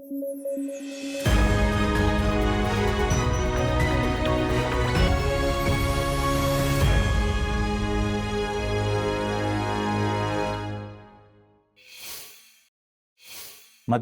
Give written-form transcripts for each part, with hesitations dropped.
मध्य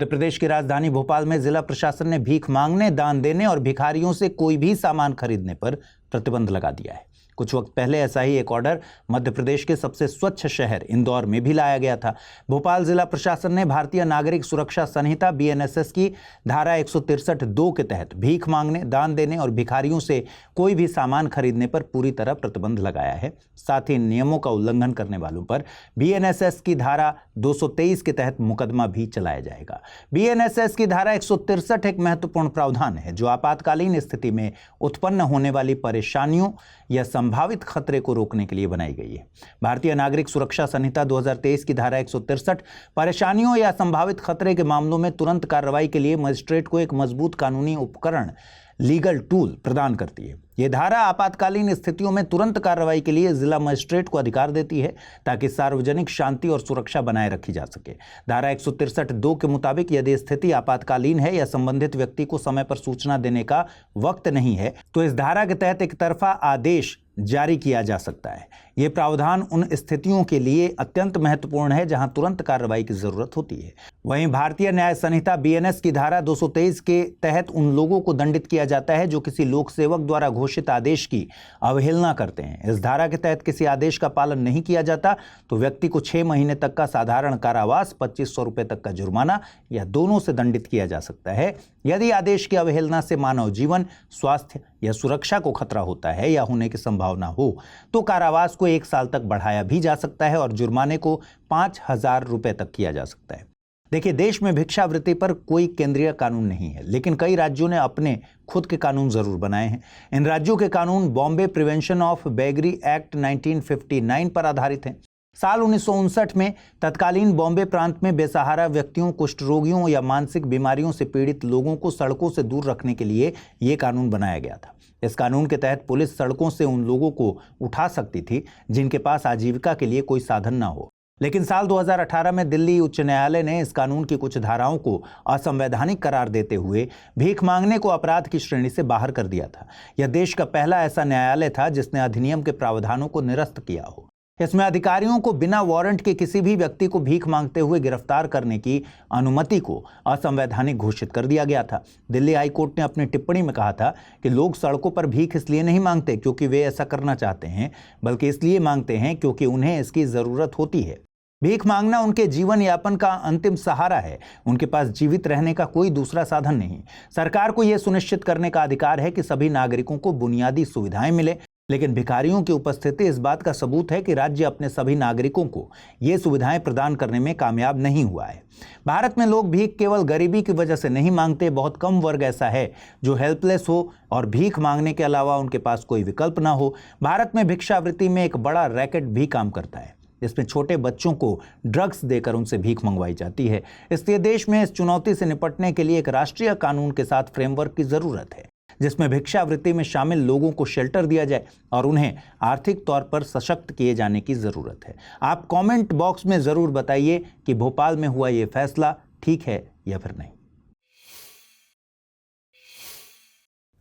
प्रदेश की राजधानी भोपाल में जिला प्रशासन ने भीख मांगने, दान देने और भिखारियों से कोई भी सामान खरीदने पर प्रतिबंध लगा दिया है। कुछ वक्त पहले ऐसा ही एक ऑर्डर मध्य प्रदेश के सबसे स्वच्छ शहर इंदौर में भी लाया गया था। भोपाल जिला प्रशासन ने भारतीय नागरिक सुरक्षा संहिता BNSS की धारा 163(2) के तहत भीख मांगने, दान देने और भिखारियों से कोई भी सामान खरीदने पर पूरी तरह प्रतिबंध लगाया है। साथ ही नियमों का उल्लंघन करने वालों पर BNSS की धारा 223 के तहत मुकदमा भी चलाया जाएगा। BNSS की धारा 163 एक महत्वपूर्ण प्रावधान है जो आपातकालीन स्थिति में उत्पन्न होने वाली परेशानियों या संभावित खतरे को रोकने के लिए बनाई गई है। भारतीय नागरिक सुरक्षा संहिता 2023 की धारा 163 परेशानियों या संभावित खतरे के मामलों में तुरंत कार्रवाई के लिए मजिस्ट्रेट को एक मजबूत कानूनी उपकरण, लीगल टूल प्रदान करती है। यह धारा आपातकालीन स्थितियों में तुरंत कार्रवाई के लिए जिला मजिस्ट्रेट को अधिकार देती है ताकि सार्वजनिक शांति और सुरक्षा बनाए रखी जा सके। धारा 163(2) के मुताबिक यदि स्थिति आपातकालीन है या संबंधित व्यक्ति को समय पर सूचना देने का वक्त नहीं है तो इस धारा के तहत एक तरफा आदेश जारी किया जा सकता है। यह प्रावधान उन स्थितियों के लिए अत्यंत महत्वपूर्ण है जहां तुरंत कार्रवाई की जरूरत होती है। वहीं भारतीय न्याय संहिता BNS की धारा 223 के तहत उन लोगों को दंडित किया जाता है जो किसी लोक सेवक द्वारा घोषित आदेश की अवहेलना करते हैं। इस धारा के तहत किसी आदेश का पालन नहीं किया जाता तो व्यक्ति को 6 महीने तक का साधारण कारावास, 2500 रुपए तक का जुर्माना या दोनों से दंडित किया जा सकता है। यदि आदेश की अवहेलना से मानव जीवन, स्वास्थ्य या सुरक्षा को खतरा होता है या होने की संभावना हो तो कारावास को 1 साल तक बढ़ाया भी जा सकता है और जुर्माने को 5000 रुपए तक किया जा सकता है। देखिए, देश में भिक्षावृत्ति पर कोई केंद्रीय कानून नहीं है, लेकिन कई राज्यों ने अपने खुद के कानून जरूर बनाए हैं। इन राज्यों के कानून Bombay prevention of beggary act 1959 पर आधारित हैं। साल 1959 में तत्कालीन बॉम्बे प्रांत में बेसहारा व्यक्तियों, कुष्ठ रोगियों या मानसिक बीमारियों से पीड़ित लोगों को सड़कों से दूर रखने के लिए यह कानून बनाया गया था। इस कानून के तहत पुलिस सड़कों से उन लोगों को उठा सकती थी जिनके पास आजीविका के लिए कोई साधन न हो। लेकिन साल 2018 में दिल्ली उच्च न्यायालय ने इस कानून की कुछ धाराओं को असंवैधानिक करार देते हुए भीख मांगने को अपराध की श्रेणी से बाहर कर दिया था। यह देश का पहला ऐसा न्यायालय था जिसने अधिनियम के प्रावधानों को निरस्त किया हो। इसमें अधिकारियों को बिना वारंट के किसी भी व्यक्ति को भीख मांगते हुए गिरफ्तार करने की अनुमति को असंवैधानिक घोषित कर दिया गया था। दिल्ली हाई कोर्ट ने अपनी टिप्पणी में कहा था कि लोग सड़कों पर भीख इसलिए नहीं मांगते क्योंकि वे ऐसा करना चाहते हैं, बल्कि इसलिए मांगते हैं क्योंकि उन्हें इसकी जरूरत होती है। भीख मांगना उनके जीवन यापन का अंतिम सहारा है। उनके पास जीवित रहने का कोई दूसरा साधन नहीं। सरकार को यह सुनिश्चित करने का अधिकार है कि सभी नागरिकों को बुनियादी सुविधाएं मिले, लेकिन भिखारियों की उपस्थिति इस बात का सबूत है कि राज्य अपने सभी नागरिकों को ये सुविधाएं प्रदान करने में कामयाब नहीं हुआ है। भारत में लोग भीख केवल गरीबी की वजह से नहीं मांगते। बहुत कम वर्ग ऐसा है जो हेल्पलेस हो और भीख मांगने के अलावा उनके पास कोई विकल्प ना हो। भारत में भिक्षावृत्ति में एक बड़ा रैकेट भी काम करता है, जिसमें छोटे बच्चों को ड्रग्स देकर उनसे भीख मंगवाई जाती है। इसलिए देश में इस चुनौती से निपटने के लिए एक राष्ट्रीय कानून के साथ फ्रेमवर्क की जरूरत है, जिसमें भिक्षावृत्ति में शामिल लोगों को शेल्टर दिया जाए और उन्हें आर्थिक तौर पर सशक्त किए जाने की जरूरत है। आप कमेंट बॉक्स में जरूर बताइए कि भोपाल में हुआ ये फैसला ठीक है या फिर नहीं।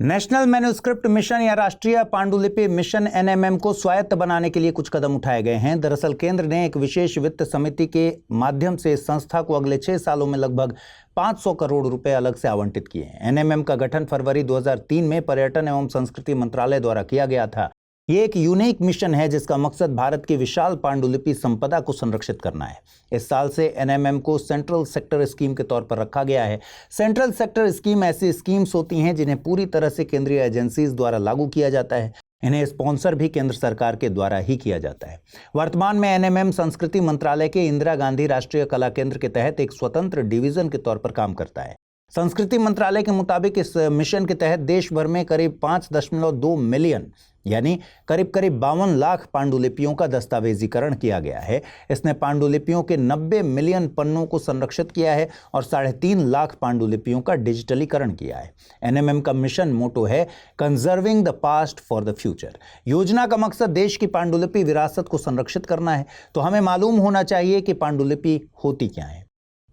नेशनल मैन्युस्क्रिप्ट मिशन या राष्ट्रीय पांडुलिपि मिशन NMM को स्वायत्त बनाने के लिए कुछ कदम उठाए गए हैं। दरअसल केंद्र ने एक विशेष वित्त समिति के माध्यम से इस संस्था को अगले 6 सालों में लगभग 500 करोड़ रुपए अलग से आवंटित किए हैं। NMM का गठन फरवरी 2003 में पर्यटन एवं संस्कृति मंत्रालय द्वारा किया गया था। ये एक यूनिक मिशन है जिसका मकसद भारत की विशाल पांडुलिपि संपदा को संरक्षित करना है। इस साल से NMM को सेंट्रल सेक्टर स्कीम के तौर पर रखा गया है। सेंट्रल सेक्टर स्कीम ऐसी स्कीम्स होती हैं जिन्हें पूरी तरह से केंद्रीय एजेंसीज द्वारा लागू किया जाता है। इन्हें स्पॉन्सर भी केंद्र सरकार के द्वारा ही किया जाता है। वर्तमान में NMM संस्कृति मंत्रालय के इंदिरा गांधी राष्ट्रीय कला केंद्र के तहत एक स्वतंत्र डिवीजन के तौर पर काम करता है। संस्कृति मंत्रालय के मुताबिक इस मिशन के तहत देश भर में करीब 5.2 मिलियन यानी करीब 52 लाख पांडुलिपियों का दस्तावेजीकरण किया गया है। इसने पांडुलिपियों के 90 मिलियन पन्नों को संरक्षित किया है और 3.5 लाख पांडुलिपियों का डिजिटलीकरण किया है। NMM का मिशन मोटो है conserving the past for the future. योजना का मकसद देश की पांडुलिपि विरासत को संरक्षित करना है। तो हमें मालूम होना चाहिए कि पांडुलिपि होती क्या है।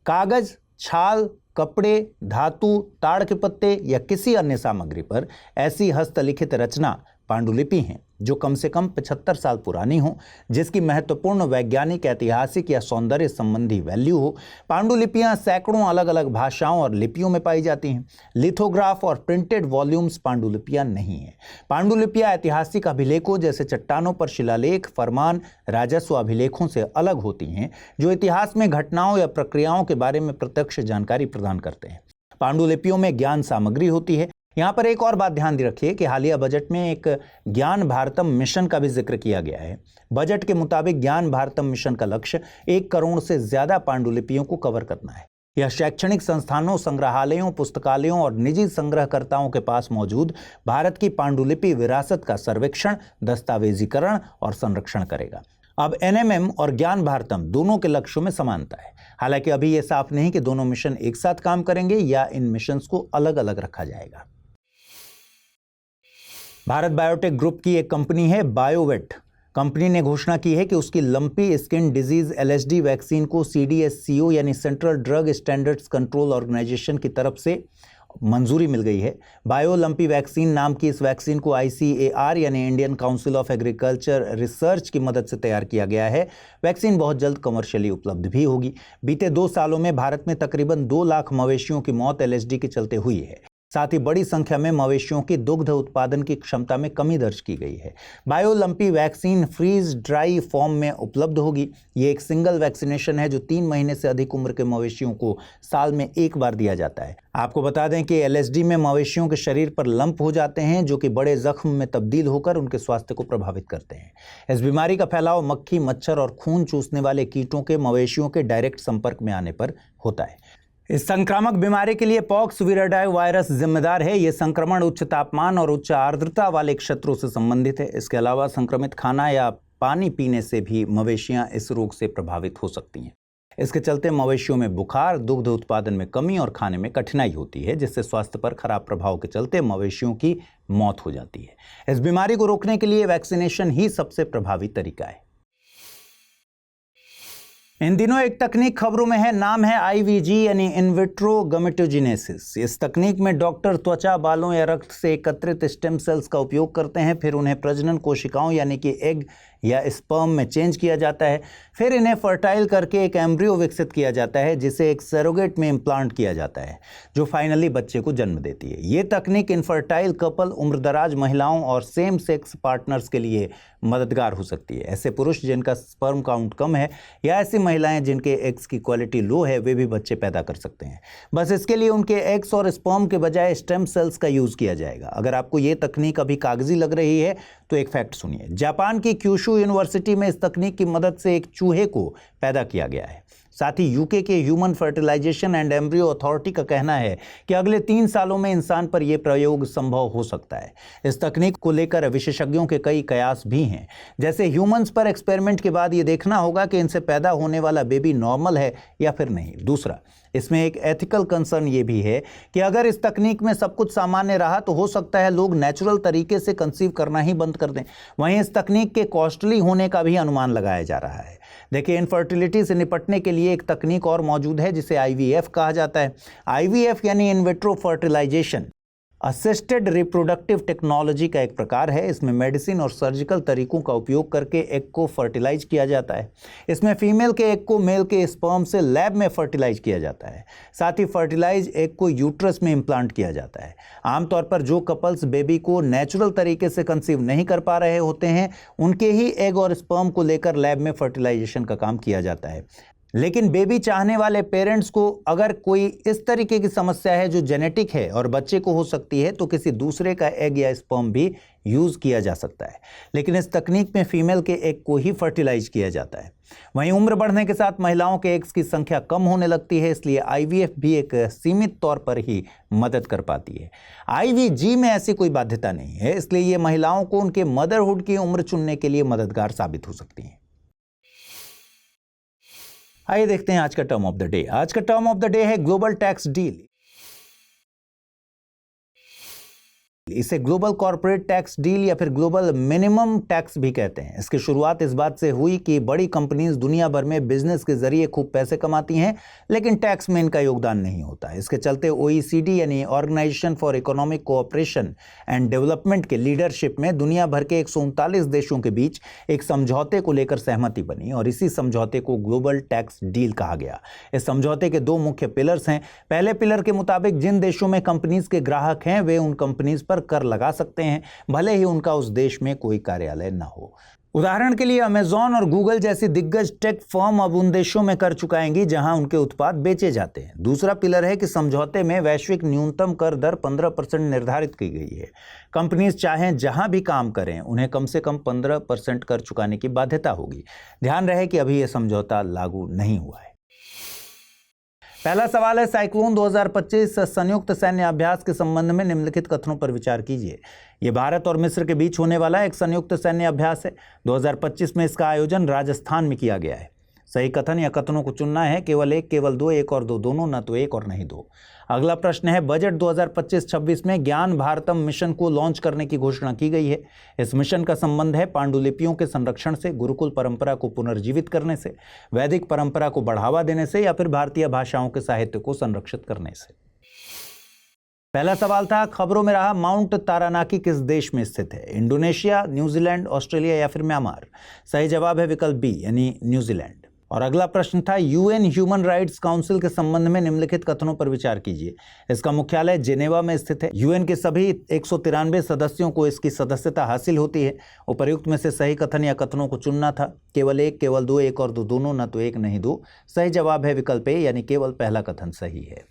कागज, छाल, कपड़े, धातु, ताड़ के पत्ते या किसी अन्य सामग्री पर ऐसी हस्तलिखित रचना पांडुलिपि हैं जो कम से कम 75 साल पुरानी हो, जिसकी महत्वपूर्ण वैज्ञानिक, ऐतिहासिक या सौंदर्य संबंधी वैल्यू हो। पांडुलिपियां सैकड़ों अलग अलग भाषाओं और लिपियों में पाई जाती हैं। लिथोग्राफ और प्रिंटेड वॉल्यूम्स पांडुलिपियां नहीं हैं। पांडुलिपियां ऐतिहासिक अभिलेखों जैसे चट्टानों पर शिलालेख, फरमान, राजस्व अभिलेखों से अलग होती हैं, जो इतिहास में घटनाओं या प्रक्रियाओं के बारे में प्रत्यक्ष जानकारी प्रदान करते हैं। पांडुलिपियों में ज्ञान सामग्री होती है। यहाँ पर एक और बात ध्यान रखिए कि हालिया बजट में एक ज्ञान भारतम मिशन का भी जिक्र किया गया है। बजट के मुताबिक ज्ञान भारतम मिशन का लक्ष्य 1 करोड़ से ज्यादा पांडुलिपियों को कवर करना है। यह शैक्षणिक संस्थानों, संग्रहालयों, पुस्तकालयों और निजी संग्रहकर्ताओं के पास मौजूद भारत की पांडुलिपि विरासत का सर्वेक्षण, दस्तावेजीकरण और संरक्षण करेगा। अब एनएमएम और ज्ञान भारतम दोनों के लक्ष्यों में समानता है। हालांकि अभी यह साफ नहीं कि दोनों मिशन एक साथ काम करेंगे या इन मिशन को अलग अलग रखा जाएगा। भारत बायोटेक ग्रुप की एक कंपनी है बायोवेट। कंपनी ने घोषणा की है कि उसकी lumpy skin disease LSD vaccine को CDSCO यानी central drug standards control organisation की तरफ से मंजूरी मिल गई है। बायो लंपी वैक्सीन नाम की इस वैक्सीन को ICAR यानी Indian council of agriculture research की मदद से तैयार किया गया है। वैक्सीन बहुत जल्द कमर्शियली उपलब्ध भी होगी। बीते 2 सालों में भारत में तकरीबन 2 लाख मवेशियों की मौत LSD के चलते हुई है। साथ ही बड़ी संख्या में मवेशियों की दुग्ध उत्पादन की क्षमता में कमी दर्ज की गई है। बायोलंपी वैक्सीन फ्रीज ड्राई फॉर्म में उपलब्ध होगी। ये एक सिंगल वैक्सीनेशन है जो 3 महीने से अधिक उम्र के मवेशियों को साल में 1 बार दिया जाता है। आपको बता दें कि LSD में मवेशियों के शरीर पर लंप हो जाते हैं जो कि बड़े जख्म में तब्दील होकर उनके स्वास्थ्य को प्रभावित करते हैं। इस बीमारी का फैलाव मक्खी, मच्छर और खून चूसने वाले कीटों के मवेशियों के डायरेक्ट संपर्क में आने पर होता है। इस संक्रामक बीमारी के लिए पॉक्स विराइडाई वायरस जिम्मेदार है। यह संक्रमण उच्च तापमान और उच्च आर्द्रता वाले क्षेत्रों से संबंधित है। इसके अलावा संक्रमित खाना या पानी पीने से भी मवेशियां इस रोग से प्रभावित हो सकती हैं। इसके चलते मवेशियों में बुखार, दुग्ध उत्पादन में कमी और खाने में कठिनाई होती है, जिससे स्वास्थ्य पर खराब प्रभाव के चलते मवेशियों की मौत हो जाती है। इस बीमारी को रोकने के लिए वैक्सीनेशन ही सबसे प्रभावी तरीका है। इन दिनों एक तकनीक खबरों में है, नाम है IVG यानी इन विट्रो गमेटोजेनेसिस। इस तकनीक में डॉक्टर त्वचा, बालों या रक्त से एकत्रित स्टेम सेल्स का उपयोग करते हैं। फिर उन्हें प्रजनन कोशिकाओं यानी कि एग या स्पर्म में चेंज किया जाता है। फिर इन्हें फर्टाइल करके एक एम्ब्रियो विकसित किया जाता है जिसे एक सरोगेट में इम्प्लांट किया जाता है जो फाइनली बच्चे को जन्म देती है। ये तकनीक इनफर्टाइल कपल, उम्रदराज महिलाओं और सेम सेक्स पार्टनर्स के लिए मददगार हो सकती है। ऐसे पुरुष जिनका स्पर्म काउंट कम है या ऐसी महिलाएं जिनके एग्स की क्वालिटी लो है, वे भी बच्चे पैदा कर सकते हैं। बस इसके लिए उनके एग्स और स्पर्म के बजाय स्टेम सेल्स का यूज किया जाएगा। अगर आपको ये तकनीक अभी कागजी लग रही है तो एक फैक्ट सुनिए। जापान की क्यूशू यूनिवर्सिटी में इस तकनीक की मदद से एक चूहे को पैदा किया गया है। साथ ही यूके के human fertilisation and embryo authority का कहना है कि अगले 3 सालों में इंसान पर यह प्रयोग संभव हो सकता है। इस तकनीक को लेकर विशेषज्ञों के कई कयास भी हैं। जैसे ह्यूमंस पर एक्सपेरिमेंट के बाद ये देखना होगा कि इनसे पैदा होने वाला बेबी नॉर्मल है या फिर नहीं। दूसरा, इसमें एक एथिकल कंसर्न ये भी है कि अगर इस तकनीक में सब कुछ सामान्य रहा तो हो सकता है लोग नेचुरल तरीके से कंसीव करना ही बंद कर दें। वहीं इस तकनीक के कॉस्टली होने का भी अनुमान लगाया जा रहा है। देखिए, इनफर्टिलिटी से निपटने के लिए एक तकनीक और मौजूद है जिसे IVF कहा जाता है। IVF यानी in vitro fertilisation assisted reproductive technology का एक प्रकार है। इसमें मेडिसिन और सर्जिकल तरीकों का उपयोग करके एग को फर्टिलाइज किया जाता है। इसमें फीमेल के एग को मेल के स्पर्म से लैब में फर्टिलाइज किया जाता है। साथ ही फर्टिलाइज एग को यूट्रस में इम्प्लांट किया जाता है। आमतौर पर जो कपल्स बेबी को नेचुरल तरीके से कंसीव नहीं कर पा रहे होते हैं, उनके ही एग और स्पर्म को लेकर लैब में फर्टिलाइजेशन का काम किया जाता है। लेकिन बेबी चाहने वाले पेरेंट्स को अगर कोई इस तरीके की समस्या है जो जेनेटिक है और बच्चे को हो सकती है, तो किसी दूसरे का एग या स्पर्म भी यूज किया जा सकता है। लेकिन इस तकनीक में फीमेल के एग को ही फर्टिलाइज किया जाता है। वहीं उम्र बढ़ने के साथ महिलाओं के एग्स की संख्या कम होने लगती है, इसलिए IVF भी एक सीमित तौर पर ही मदद कर पाती है। IVG में ऐसी कोई बाध्यता नहीं है, इसलिए ये महिलाओं को उनके मदरहुड की उम्र चुनने के लिए मददगार साबित हो सकती है। आइए देखते हैं आज का टर्म ऑफ द डे। आज का टर्म ऑफ द डे है ग्लोबल टैक्स डील। इसे ग्लोबल कॉर्पोरेट टैक्स डील या फिर ग्लोबल मिनिमम टैक्स भी कहते हैं। इसकी शुरुआत इस बात से हुई कि बड़ी कंपनीज दुनिया भर में बिजनेस के जरिए खूब पैसे कमाती हैं, लेकिन टैक्स में इनका योगदान नहीं होता। इसके चलते OECD यानी organisation for economic cooperation and development के लीडरशिप में दुनिया भर के 139 देशों के बीच एक समझौते को लेकर सहमति बनी और इसी समझौते को ग्लोबल टैक्स डील कहा गया। इस समझौते के दो मुख्य पिलर्स हैं। पहले पिलर के मुताबिक जिन देशों में कंपनीज के ग्राहक हैं वे उन कंपनीज पर कर लगा सकते हैं, भले ही उनका उस देश में कोई कार्यालय न हो। उदाहरण के लिए अमेज़न और गूगल जैसी दिग्गज टेक फर्म अब उन देशों में कर चुकाएंगी जहां उनके उत्पाद बेचे जाते हैं। दूसरा पिलर है कि समझौते में वैश्विक न्यूनतम कर दर 15% निर्धारित की गई है। कंपनीज चाहें जहां भी काम करें, उन्हें कम से कम 15% कर चुकाने की बाध्यता होगी। ध्यान रहे कि अभी यह समझौता लागू नहीं हुआ है। पहला सवाल है, साइक्लोन 2025 संयुक्त सैन्य अभ्यास के संबंध में निम्नलिखित कथनों पर विचार कीजिए। यह भारत और मिस्र के बीच होने वाला एक संयुक्त सैन्य अभ्यास है। 2025 में इसका आयोजन राजस्थान में किया गया है। सही कथन या कथनों को चुनना है, केवल एक, केवल दो, एक और दो, दोनों, न तो एक और नहीं दो। अगला प्रश्न है, बजट 2025-26 में ज्ञान भारतम मिशन को लॉन्च करने की घोषणा की गई है। इस मिशन का संबंध है पांडुलिपियों के संरक्षण से, गुरुकुल परंपरा को पुनर्जीवित करने से, वैदिक परंपरा को बढ़ावा देने से या फिर भारतीय भाषाओं के साहित्य को संरक्षित करने से। पहला सवाल था, खबरों में रहा माउंट तारानाकी किस देश में स्थित है? इंडोनेशिया, न्यूजीलैंड, ऑस्ट्रेलिया या फिर म्यांमार? सही जवाब है विकल्प बी यानी न्यूजीलैंड। और अगला प्रश्न था, यूएन ह्यूमन राइट्स काउंसिल के संबंध में निम्नलिखित कथनों पर विचार कीजिए। इसका मुख्यालय जेनेवा में स्थित है। यूएन के सभी 193 सदस्यों को इसकी सदस्यता हासिल होती है। उपर्युक्त में से सही कथन या कथनों को चुनना था, केवल एक, केवल दो, एक और दो, दोनों, न तो एक नहीं दो। सही जवाब है विकल्प ए यानी केवल पहला कथन सही है।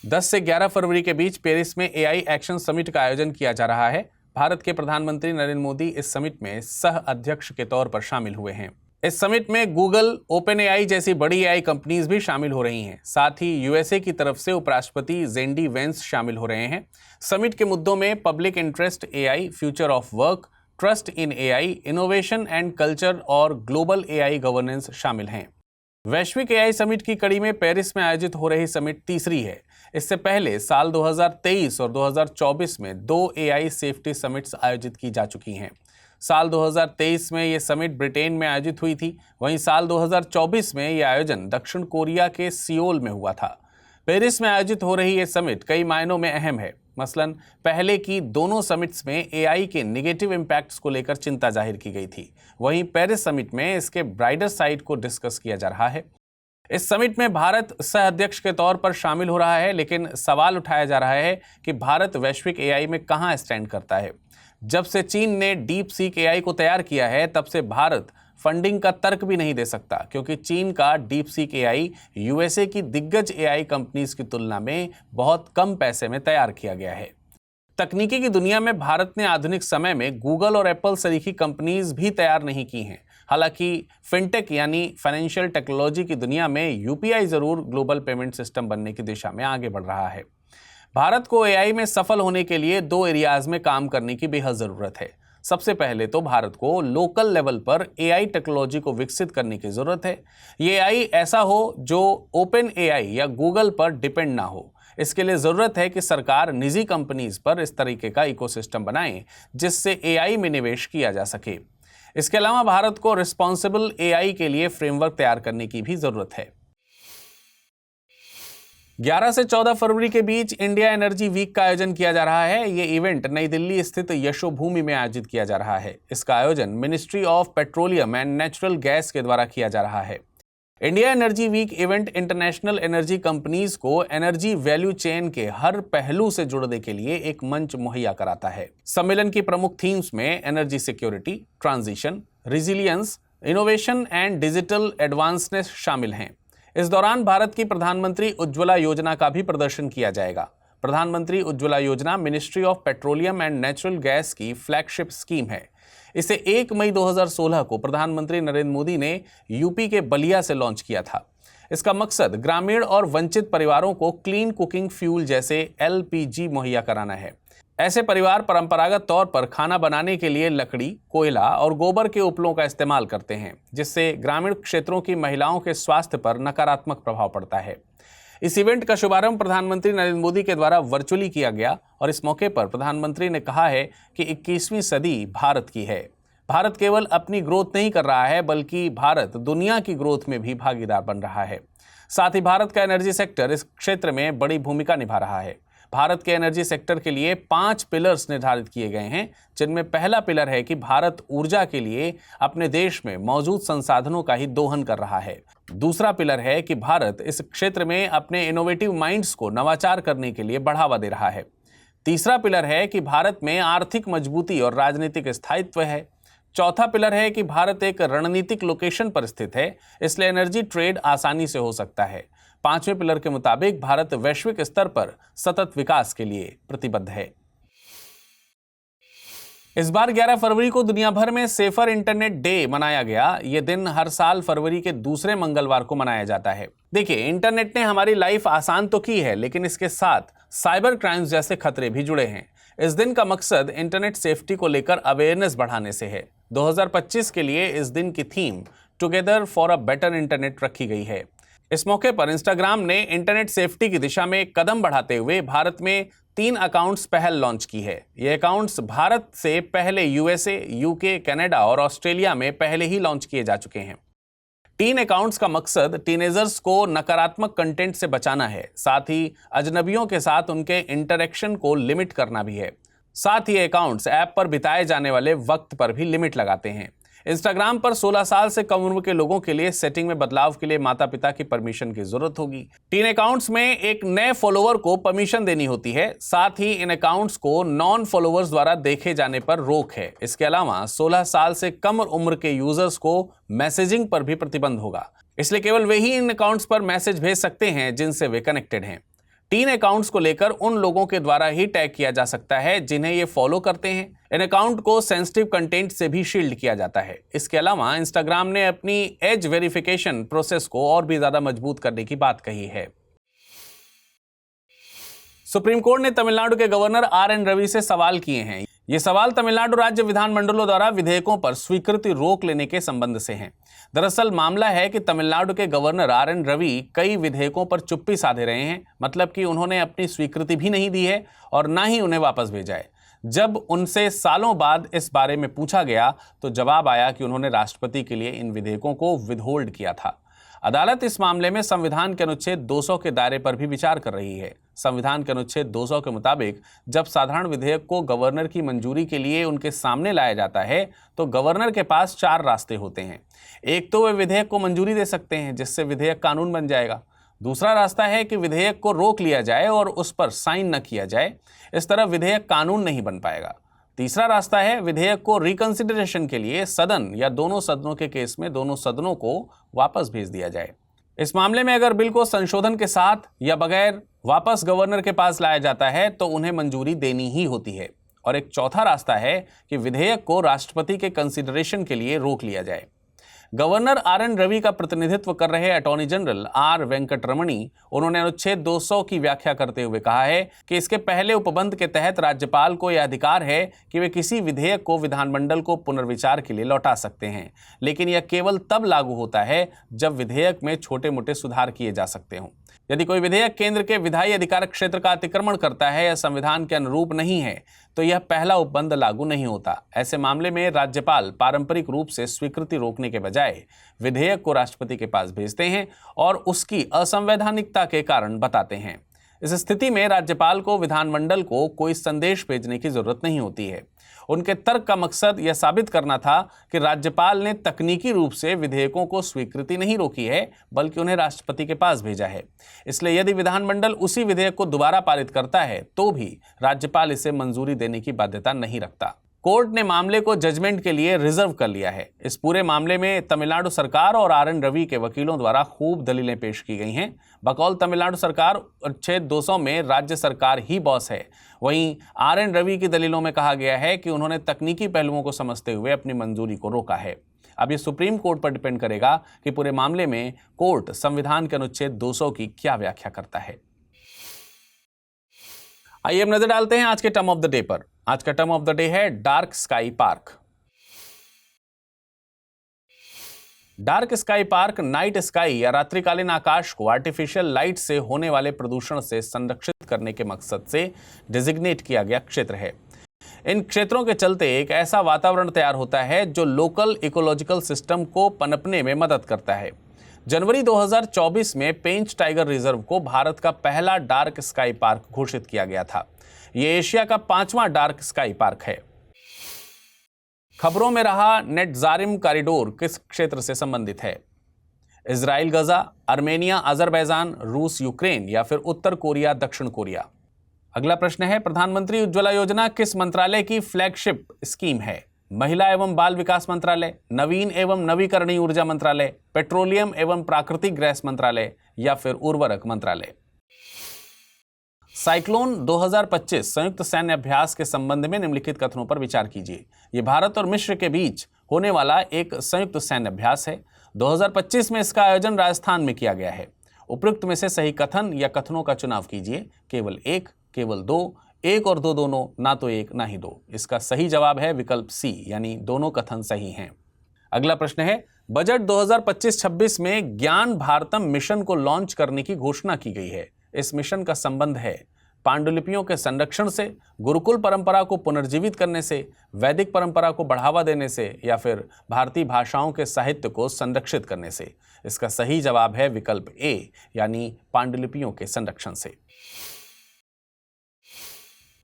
10 से 11 फरवरी के बीच पेरिस में AI एक्शन समिट का आयोजन किया जा रहा है। भारत के प्रधानमंत्री नरेंद्र मोदी इस समिट में सह अध्यक्ष के तौर पर शामिल हुए हैं। इस समिट में गूगल, OpenAI जैसी बड़ी AI कंपनीज भी शामिल हो रही हैं। साथ ही USA की तरफ से उपराष्ट्रपति जेंडी वेंस शामिल हो रहे हैं। समिट के मुद्दों में public interest AI, future of work, trust in AI, innovation and culture और ग्लोबल AI गवर्नेंस शामिल हैं। वैश्विक AI समिट की कड़ी में पेरिस में आयोजित हो रही समिट तीसरी है। इससे पहले साल 2023 और 2024 में 2 AI सेफ्टी समिट्स आयोजित की जा चुकी हैं। साल 2023 में ये समिट ब्रिटेन में आयोजित हुई थी। वहीं साल 2024 में ये आयोजन दक्षिण कोरिया के सियोल में हुआ था। पेरिस में आयोजित हो रही ये समिट कई मायनों में अहम है। मसलन पहले की दोनों समिट्स में AI के नेगेटिव इम्पैक्ट्स को लेकर चिंता जाहिर की गई थी। वहीं पेरिस समिट में इसके ब्राइडर साइड को डिस्कस किया जा रहा है। इस समिट में भारत सह अध्यक्ष के तौर पर शामिल हो रहा है, लेकिन सवाल उठाया जा रहा है कि भारत वैश्विक AI में कहां स्टैंड करता है। जब से चीन ने डीप सीक AI को तैयार किया है, तब से भारत फंडिंग का तर्क भी नहीं दे सकता, क्योंकि चीन का डीप सीक AI USA की दिग्गज AI कंपनीज की तुलना में बहुत कम पैसे में तैयार किया गया है। तकनीकी की दुनिया में भारत ने आधुनिक समय में गूगल और एप्पल सरीखी कंपनीज भी तैयार नहीं की हैं। हालांकि फिनटेक यानी फाइनेंशियल टेक्नोलॉजी की दुनिया में UPI जरूर ग्लोबल पेमेंट सिस्टम बनने की दिशा में आगे बढ़ रहा है। भारत को AI में सफल होने के लिए 2 एरियाज में काम करने की बेहद जरूरत है। सबसे पहले तो भारत को लोकल लेवल पर AI टेक्नोलॉजी को विकसित करने की जरूरत है। ये AI ऐसा हो जो OpenAI या गूगल पर डिपेंड ना हो। इसके लिए जरूरत है कि सरकार निजी कंपनीज पर इस तरीके का इकोसिस्टम बनाए जिससे AI में निवेश किया जा सके। इसके अलावा भारत को रिस्पॉन्सिबल AI के लिए फ्रेमवर्क तैयार करने की भी जरूरत है। 11 से 14 फरवरी के बीच इंडिया एनर्जी वीक का आयोजन किया जा रहा है। ये इवेंट नई दिल्ली स्थित यशोभूमि में आयोजित किया जा रहा है। इसका आयोजन ministry of petroleum and natural gas के द्वारा किया जा रहा है। India energy week event international energy companies को एनर्जी वैल्यू चेन के हर पहलू से जुड़ने के लिए एक मंच मुहैया कराता है। सम्मेलन की प्रमुख थीम्स में energy security, transition, resilience, innovation and digital advanceness शामिल हैं। इस दौरान भारत की प्रधानमंत्री उज्ज्वला योजना का भी प्रदर्शन किया जाएगा। प्रधानमंत्री उज्ज्वला योजना ministry of petroleum and natural gas की फ्लैगशिप स्कीम है। इसे 1 मई 2016 को प्रधानमंत्री नरेंद्र मोदी ने यूपी के बलिया से लॉन्च किया था। इसका मकसद ग्रामीण और वंचित परिवारों को क्लीन कुकिंग फ्यूल जैसे LPG मुहैया कराना है। ऐसे परिवार परंपरागत तौर पर खाना बनाने के लिए लकड़ी, कोयला और गोबर के उपलों का इस्तेमाल करते हैं, जिससे ग्रामीण क्षेत्रों की महिलाओं के स्वास्थ्य पर नकारात्मक प्रभाव पड़ता है। इस इवेंट का शुभारंभ प्रधानमंत्री नरेंद्र मोदी के द्वारा वर्चुअली किया गया और इस मौके पर प्रधानमंत्री ने कहा है कि 21वीं सदी भारत की है। भारत केवल अपनी ग्रोथ नहीं कर रहा है बल्कि भारत दुनिया की ग्रोथ में भी भागीदार बन रहा है। साथ ही भारत का एनर्जी सेक्टर इस क्षेत्र में बड़ी भूमिका निभा रहा है। भारत के एनर्जी सेक्टर के लिए 5 पिलर्स निर्धारित किए गए हैं, जिनमें पहला पिलर है कि भारत ऊर्जा के लिए अपने देश में मौजूद संसाधनों का ही दोहन कर रहा है। दूसरा पिलर है कि भारत इस क्षेत्र में अपने इनोवेटिव माइंड्स को नवाचार करने के लिए बढ़ावा दे रहा है। तीसरा पिलर है कि भारत में आर्थिक मजबूती और राजनीतिक स्थायित्व है। चौथा पिलर है कि भारत एक रणनीतिक लोकेशन पर स्थित है, इसलिए एनर्जी ट्रेड आसानी से हो सकता है। पांचवें पिलर के मुताबिक भारत वैश्विक स्तर पर सतत विकास के लिए प्रतिबद्ध है। इस बार 11 फरवरी को दुनिया भर में सेफर इंटरनेट डे मनाया गया। यह दिन हर साल फरवरी के दूसरे मंगलवार को मनाया जाता है। देखिए, इंटरनेट ने हमारी लाइफ आसान तो की है, लेकिन इसके साथ साइबर क्राइम्स जैसे खतरे भी जुड़े हैं। इस दिन का मकसद इंटरनेट सेफ्टी को लेकर अवेयरनेस बढ़ाने से है। 2025 के लिए इस दिन की theme together for a better internet रखी गई है। इस मौके पर इंस्टाग्राम ने इंटरनेट सेफ्टी की दिशा में कदम बढ़ाते हुए भारत में 3 अकाउंट्स पहल लॉन्च की है। ये अकाउंट्स भारत से पहले यूएसए, यूके, कनाडा और ऑस्ट्रेलिया में पहले ही लॉन्च किए जा चुके हैं। 3 अकाउंट्स का मकसद टीनेजर्स को नकारात्मक कंटेंट से बचाना है, साथ ही अजनबियों के साथ उनके इंटरेक्शन को लिमिट करना भी है। साथ ही अकाउंट्स ऐप पर बिताए जाने वाले वक्त पर भी लिमिट लगाते हैं। इंस्टाग्राम पर 16 साल से कम उम्र के लोगों के लिए सेटिंग में बदलाव के लिए माता पिता की परमिशन की जरूरत होगी। 3 अकाउंट्स में एक नए फॉलोवर को परमिशन देनी होती है। साथ ही इन अकाउंट्स को नॉन फॉलोवर्स द्वारा देखे जाने पर रोक है। इसके अलावा 16 साल से कम उम्र के यूजर्स को मैसेजिंग पर भी प्रतिबंध होगा, इसलिए केवल वे ही इन अकाउंट्स पर मैसेज भेज सकते हैं जिनसे वे कनेक्टेड हैं। 3 अकाउंट्स को लेकर उन लोगों के द्वारा ही टैग किया जा सकता है जिन्हें ये फॉलो करते हैं। इन अकाउंट को सेंसिटिव कंटेंट से भी शील्ड किया जाता है। इसके अलावा इंस्टाग्राम ने अपनी एज वेरिफिकेशन प्रोसेस को और भी ज्यादा मजबूत करने की बात कही है। सुप्रीम कोर्ट ने तमिलनाडु के गवर्नर आर.एन. रवि से सवाल किए हैं। ये सवाल तमिलनाडु राज्य विधानमंडलों द्वारा विधेयकों पर स्वीकृति रोक लेने के संबंध से हैं। दरअसल मामला है कि तमिलनाडु के गवर्नर आर.एन. रवि कई विधेयकों पर चुप्पी साधे रहे हैं, मतलब कि उन्होंने अपनी स्वीकृति भी नहीं दी है और ना ही उन्हें वापस भेजा है। जब उनसे सालों बाद इस बारे में पूछा गया तो जवाब आया कि उन्होंने राष्ट्रपति के लिए इन विधेयकों को विदहोल्ड किया था। अदालत इस मामले में संविधान के अनुच्छेद 200 के दायरे पर भी विचार कर रही है। संविधान के अनुच्छेद 200 के मुताबिक जब साधारण विधेयक को गवर्नर की मंजूरी के लिए उनके सामने लाया जाता है तो गवर्नर के पास 4 रास्ते होते हैं। एक तो वे विधेयक को मंजूरी दे सकते हैं, जिससे विधेयक कानून बन जाएगा। दूसरा रास्ता है कि विधेयक को रोक लिया जाए और उस पर साइन न किया जाए। इस तरह विधेयक कानून नहीं बन पाएगा। तीसरा रास्ता है विधेयक को रिकंसिडरेशन के लिए सदन या दोनों सदनों के केस में दोनों सदनों को वापस भेज दिया जाए। इस मामले में अगर बिल को संशोधन के साथ या बगैर वापस गवर्नर के पास लाया जाता है तो उन्हें मंजूरी देनी ही होती है। और एक चौथा रास्ता है कि विधेयक को राष्ट्रपति के कंसिडरेशन के लिए रोक लिया जाए। Governor RN. रवि का प्रतिनिधित्व कर रहे अटॉर्नी जनरल आर. वेंकटरमणी, उन्होंने अनुच्छेद 200 की व्याख्या करते हुए कहा है कि इसके पहले उपबंध के तहत राज्यपाल को यह अधिकार है कि वे किसी विधेयक को विधानमंडल को पुनर्विचार के लिए लौटा सकते हैं, लेकिन यह केवल तब लागू होता है जब विधेयक में छोटे मोटे सुधार किए जा सकते हों। यदि कोई विधेयक केंद्र के विधायी अधिकार क्षेत्र का अतिक्रमण करता है या संविधान के अनुरूप नहीं है तो यह पहला उपबंध लागू नहीं होता। ऐसे मामले में राज्यपाल पारंपरिक रूप से स्वीकृति रोकने के बजाय विधेयक को राष्ट्रपति के पास भेजते हैं और उसकी असंवैधानिकता के कारण बताते हैं। इस स्थिति में राज्यपाल को विधानमंडल को कोई संदेश भेजने की जरूरत नहीं होती है। उनके तर्क का मकसद यह साबित करना था कि राज्यपाल ने तकनीकी रूप से विधेयकों को स्वीकृति नहीं रोकी है, बल्कि उन्हें राष्ट्रपति के पास भेजा है। इसलिए यदि विधानमंडल उसी विधेयक को दोबारा पारित करता है तो भी राज्यपाल इसे मंजूरी देने की बाध्यता नहीं रखता। कोर्ट ने मामले को जजमेंट के लिए रिजर्व कर लिया है। इस पूरे मामले में तमिलनाडु सरकार और आर.एन. रवि के वकीलों द्वारा खूब दलीलें पेश की गई हैं। बकौल तमिलनाडु सरकार अनुच्छेद 200 में राज्य सरकार ही बॉस है। वहीं आर.एन. रवि की दलीलों में कहा गया है कि उन्होंने तकनीकी पहलुओं को समझते हुए अपनी मंजूरी को रोका है। अब ये सुप्रीम कोर्ट पर डिपेंड करेगा कि पूरे मामले में कोर्ट संविधान के अनुच्छेद 200 की क्या व्याख्या करता है। आइए अब नजर डालते हैं आज के टर्म ऑफ द डे पर। आज का टर्म ऑफ द डे है dark sky park. Dark sky park night sky या रात्रिकालीन आकाश को आर्टिफिशियल लाइट से होने वाले प्रदूषण से संरक्षित करने के मकसद से डिजिग्नेट किया गया क्षेत्र है। इन क्षेत्रों के चलते एक ऐसा वातावरण तैयार होता है जो लोकल इकोलॉजिकल सिस्टम को पनपने में मदद करता है। जनवरी 2024 में पेंच टाइगर रिजर्व को भारत का पहला डार्क स्काई पार्क घोषित किया गया था। यह एशिया का 5वां डार्क स्काई पार्क है। खबरों में रहा नेटजारिम कॉरिडोर किस क्षेत्र से संबंधित है? इजराइल गजा, आर्मेनिया अजरबैजान, रूस यूक्रेन या फिर उत्तर कोरिया दक्षिण कोरिया? अगला प्रश्न है, प्रधानमंत्री उज्ज्वला योजना किस मंत्रालय की फ्लैगशिप स्कीम है? महिला एवं बाल विकास मंत्रालय, नवीन एवं नवीकरणीय ऊर्जा मंत्रालय, पेट्रोलियम एवं प्राकृतिक गैस मंत्रालय या फिर उर्वरक मंत्रालय? साइक्लोन 2025 संयुक्त सैन्य अभ्यास के संबंध में निम्नलिखित कथनों पर विचार कीजिए। यह भारत और मिस्र के बीच होने वाला एक संयुक्त सैन्य अभ्यास है। 2025 में इसका आयोजन राजस्थान में किया गया है। उपयुक्त में से सही कथन या कथनों का चुनाव कीजिए। केवल एक, केवल दो, एक और दो दोनों, ना तो एक ना ही दो। इसका सही जवाब है विकल्प सी, यानी दोनों कथन सही हैं। अगला प्रश्न है, बजट 2025-26 में ज्ञान भारतम मिशन को लॉन्च करने की घोषणा की गई है। इस मिशन का संबंध है पांडुलिपियों के संरक्षण से, गुरुकुल परंपरा को पुनर्जीवित करने से, वैदिक परंपरा को बढ़ावा देने से या फिर भारतीय भाषाओं के साहित्य को संरक्षित करने से। इसका सही जवाब है विकल्प ए, यानी पांडुलिपियों के संरक्षण से।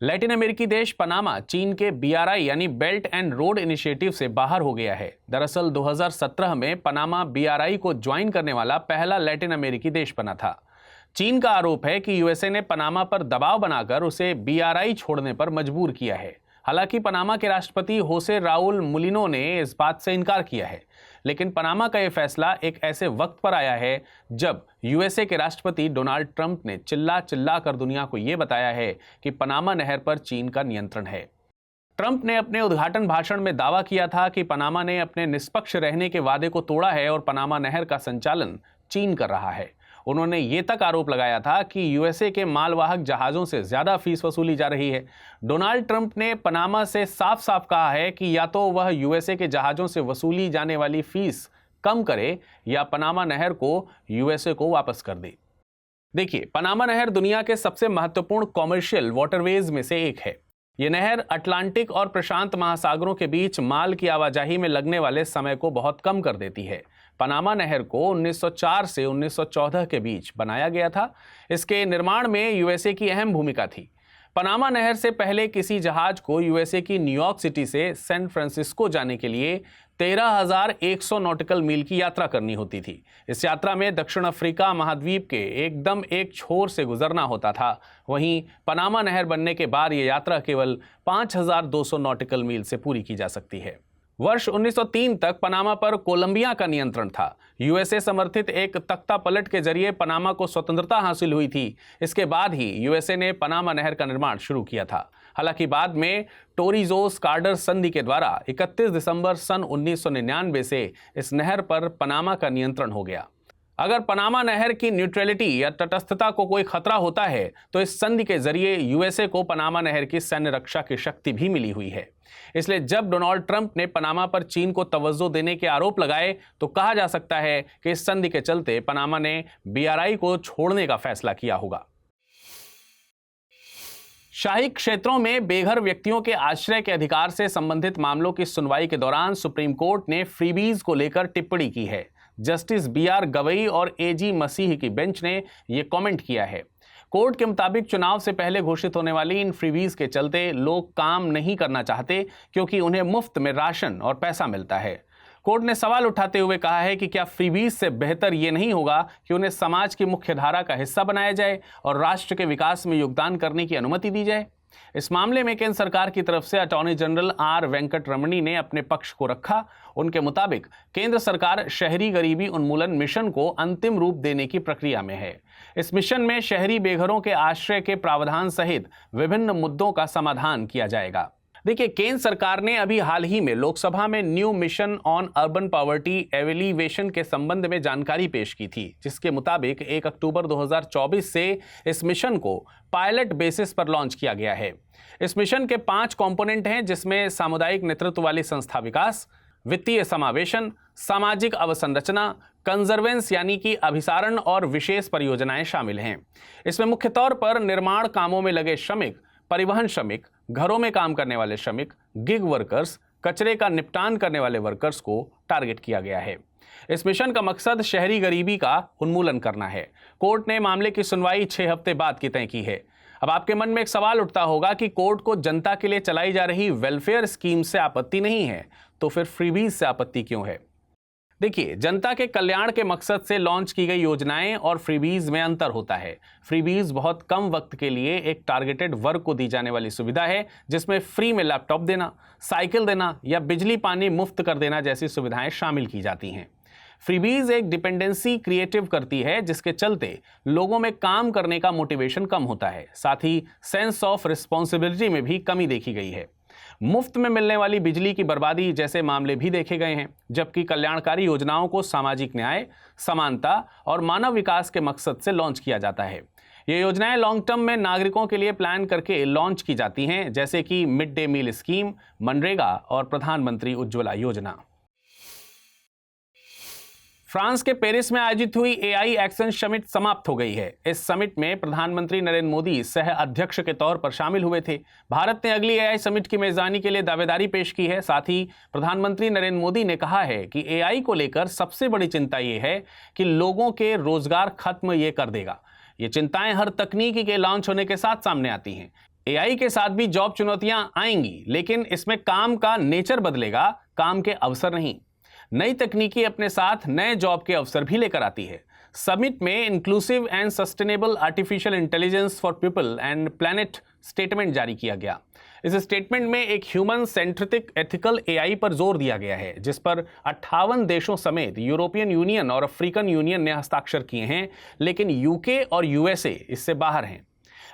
लैटिन अमेरिकी देश पनामा चीन के BRI यानी बेल्ट एंड रोड इनिशिएटिव से बाहर हो गया है। दरअसल 2017 में पनामा BRI को ज्वाइन करने वाला पहला लैटिन अमेरिकी देश बना था। चीन का आरोप है कि यूएसए ने पनामा पर दबाव बनाकर उसे BRI छोड़ने पर मजबूर किया है। हालांकि पनामा के राष्ट्रपति होसे राउल मुलिनो ने इस बात से इनकार किया है, लेकिन पनामा का यह फैसला एक ऐसे वक्त पर आया है जब यूएसए के राष्ट्रपति डोनाल्ड ट्रंप ने चिल्ला चिल्ला कर दुनिया को यह बताया है कि पनामा नहर पर चीन का नियंत्रण है। ट्रंप ने अपने उद्घाटन भाषण में दावा किया था कि पनामा ने अपने निष्पक्ष रहने के वादे को तोड़ा है और पनामा नहर का संचालन चीन कर रहा है। उन्होंने ये तक आरोप लगाया था कि यूएसए के मालवाहक जहाजों से ज्यादा फीस वसूली जा रही है। डोनाल्ड ट्रंप ने पनामा से साफ साफ कहा है कि या तो वह यूएसए के जहाजों से वसूली जाने वाली फीस कम करे या पनामा नहर को यूएसए को वापस कर दे। देखिए, पनामा नहर दुनिया के सबसे महत्वपूर्ण कॉमर्शियल वाटरवेज में से एक है। यह नहर अटलांटिक और प्रशांत महासागरों के बीच माल की आवाजाही में लगने वाले समय को बहुत कम कर देती है। पनामा नहर को 1904 से 1914 के बीच बनाया गया था। इसके निर्माण में यूएसए की अहम भूमिका थी। पनामा नहर से पहले किसी जहाज को यूएसए की न्यूयॉर्क सिटी से सैन फ्रांसिस्को जाने के लिए 13,100 नॉटिकल मील की यात्रा करनी होती थी। इस यात्रा में दक्षिण अफ्रीका महाद्वीप के एकदम एक छोर से गुजरना होता था। वहीं पनामा नहर बनने के बाद यह यात्रा केवल 5,200 नॉटिकल मील से पूरी की जा सकती है। वर्ष 1903 तक पनामा पर कोलंबिया का नियंत्रण था। यूएसए समर्थित एक तख्ता पलट के जरिए पनामा को स्वतंत्रता हासिल हुई थी। इसके बाद ही यूएसए ने पनामा नहर का निर्माण शुरू किया था। हालांकि बाद में टोरिज़ो-स्कार्डर संधि के द्वारा 31 दिसंबर सन 1999 से इस नहर पर पनामा का नियंत्रण हो गया। अगर पनामा नहर की न्यूट्रलिटी या तटस्थता को कोई खतरा होता है तो इस संधि के जरिए यूएसए को पनामा नहर की सैन्य रक्षा की शक्ति भी मिली हुई है। इसलिए जब डोनाल्ड ट्रंप ने पनामा पर चीन को तवज्जो देने के आरोप लगाए तो कहा जा सकता है कि इस संधि के चलते पनामा ने BRI को छोड़ने का फैसला किया होगा। शाही क्षेत्रों में बेघर व्यक्तियों के आश्रय के अधिकार से संबंधित मामलों की सुनवाई के दौरान सुप्रीम कोर्ट ने फ्रीबीज को लेकर टिप्पणी की है। जस्टिस BR गवई और AG मसीह की बेंच ने यह कमेंट किया है। कोर्ट के मुताबिक चुनाव से पहले घोषित होने वाली इन फ्रीबीज के चलते लोग काम नहीं करना चाहते क्योंकि उन्हें मुफ्त में राशन और पैसा मिलता है। कोर्ट ने सवाल उठाते हुए कहा है कि क्या फ्रीबीज से बेहतर ये नहीं होगा कि उन्हें समाज की मुख्य धारा का हिस्सा बनाया जाए और राष्ट्र के विकास में योगदान करने की अनुमति दी जाए। इस मामले में केंद्र सरकार की तरफ से अटॉर्नी जनरल R वेंकट रमणी ने अपने पक्ष को रखा। उनके मुताबिक केंद्र सरकार शहरी गरीबी उन्मूलन मिशन को अंतिम रूप देने की प्रक्रिया में है। इस मिशन में शहरी बेघरों के आश्रय के प्रावधान सहित विभिन्न मुद्दों का समाधान किया जाएगा। देखिए, केंद्र सरकार ने अभी हाल ही में लोकसभा में new mission on urban poverty evaluation के संबंध में जानकारी पेश की थी, जिसके मुताबिक 1 अक्टूबर 2024 से इस मिशन को पायलट बेसिस पर लॉन्च किया गया है। इस मिशन के 5 कंपोनेंट हैं, जिसमें सामुदायिक नेतृत्व वाली संस्था विकास, वित्तीय समावेशन, सामाजिक अवसंरचना, कंजर्वेंस यानी कि अभिसारण और विशेष परियोजनाएं शामिल हैं। इसमें मुख्य तौर पर निर्माण कामों में लगे श्रमिक, परिवहन श्रमिक, घरों में काम करने वाले श्रमिक, गिग वर्कर्स, कचरे का निपटान करने वाले वर्कर्स को टारगेट किया गया है। इस मिशन का मकसद शहरी गरीबी का उन्मूलन करना है। कोर्ट ने मामले की सुनवाई 6 हफ्ते बाद की तय की है। अब आपके मन में एक सवाल उठता होगा कि कोर्ट को जनता के लिए चलाई जा रही वेलफेयर स्कीम से आपत्ति नहीं है, तो फिर फ्रीबीज से आपत्ति क्यों है? देखिए, जनता के कल्याण के मकसद से लॉन्च की गई योजनाएं और फ्रीबीज में अंतर होता है। फ्रीबीज बहुत कम वक्त के लिए एक टारगेटेड वर्ग को दी जाने वाली सुविधा है, जिसमें फ्री में लैपटॉप देना, साइकिल देना या बिजली पानी मुफ्त कर देना जैसी सुविधाएं शामिल की जाती हैं। फ्रीबीज एक डिपेंडेंसी क्रिएटिव करती है, जिसके चलते लोगों में काम करने का मोटिवेशन कम होता है। साथ ही सेंस ऑफ रिस्पॉन्सिबिलिटी में भी कमी देखी गई है। मुफ्त में मिलने वाली बिजली की बर्बादी जैसे मामले भी देखे गए हैं, जबकि कल्याणकारी योजनाओं को सामाजिक न्याय, समानता और मानव विकास के मकसद से लॉन्च किया जाता है। ये योजनाएं लॉन्ग टर्म में नागरिकों के लिए प्लान करके लॉन्च की जाती हैं, जैसे कि mid day meal scheme, MNREGA और प्रधानमंत्री उज्ज्वला योजना। फ्रांस के पेरिस में आयोजित हुई एआई एक्शन समिट समाप्त हो गई है। इस समिट में प्रधानमंत्री नरेंद्र मोदी सह अध्यक्ष के तौर पर शामिल हुए थे। भारत ने अगली एआई समिट की मेजबानी के लिए दावेदारी पेश की है। साथ ही प्रधानमंत्री नरेंद्र मोदी ने कहा है कि एआई को लेकर सबसे बड़ी चिंता ये है कि लोगों के रोजगार खत्म ये कर देगा। ये चिंताएं हर तकनीकी के लॉन्च होने के साथ सामने आती हैं। एआई के साथ भी जॉब चुनौतियां आएंगी, लेकिन इसमें काम का नेचर बदलेगा, काम के अवसर नहीं। नई तकनीकी अपने साथ नए जॉब के अवसर भी लेकर आती है। समिट में inclusive and sustainable artificial intelligence for people and planet statement जारी किया गया। इस स्टेटमेंट में एक ह्यूमन सेंट्रिक एथिकल एआई पर जोर दिया गया है, जिस पर 58 देशों समेत यूरोपियन यूनियन और अफ्रीकन यूनियन ने हस्ताक्षर किए हैं, लेकिन यूके और यूएसए इससे बाहर हैं।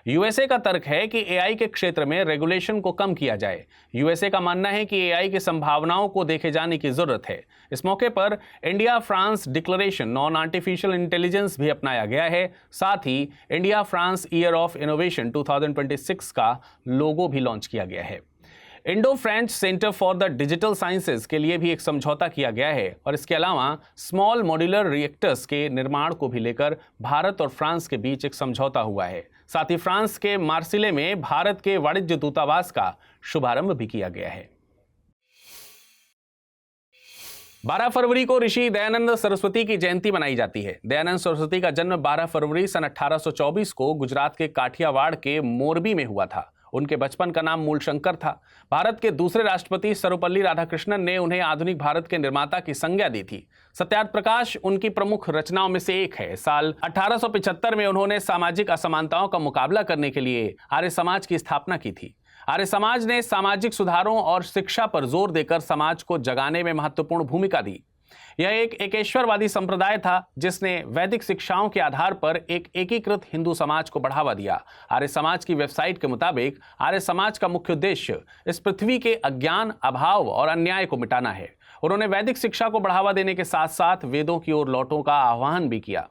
यूएसए का तर्क है कि एआई के क्षेत्र में रेगुलेशन को कम किया जाए। यूएसए का मानना है कि एआई की संभावनाओं को देखे जाने की जरूरत है। इस मौके पर India France declaration on artificial intelligence भी अपनाया गया है। साथ ही India France year of innovation 2026 का लोगो भी लॉन्च किया गया है। Indo French centre for the digital sciences के लिए भी एक समझौता किया गया है और इसके अलावा स्मॉल मॉड्यूलर रिएक्टर्स के निर्माण को भी लेकर भारत और फ्रांस के बीच एक समझौता हुआ है। साथ ही फ्रांस के मार्सिले में भारत के वाणिज्य दूतावास का शुभारंभ भी किया गया है। 12 फरवरी को ऋषि दयानंद सरस्वती की जयंती मनाई जाती है। दयानंद सरस्वती का जन्म 12 फरवरी सन 1824 को गुजरात के काठियावाड़ के मोरबी में हुआ था। उनके बचपन का नाम मूलशंकर था। भारत के दूसरे राष्ट्रपति सर्वपल्ली राधाकृष्णन ने उन्हें आधुनिक भारत के निर्माता की संज्ञा दी थी। सत्यार्थ प्रकाश उनकी प्रमुख रचनाओं में से एक है। साल 1875 में उन्होंने सामाजिक असमानताओं का मुकाबला करने के लिए आर्य समाज की स्थापना की थी। आर्य समाज ने सामाजिक सुधारों और शिक्षा पर जोर देकर समाज को जगाने में महत्वपूर्ण भूमिका दी। यह एक एकेश्वरवादी संप्रदाय था जिसने वैदिक शिक्षाओं के आधार पर एक एकीकृत हिंदू समाज को बढ़ावा दिया। आर्य समाज की वेबसाइट के मुताबिक आर्य समाज का मुख्य उद्देश्य इस पृथ्वी के अज्ञान, अभाव और अन्याय को मिटाना है। उन्होंने वैदिक शिक्षा को बढ़ावा देने के साथ साथ वेदों की ओर लौटों का आह्वान भी किया।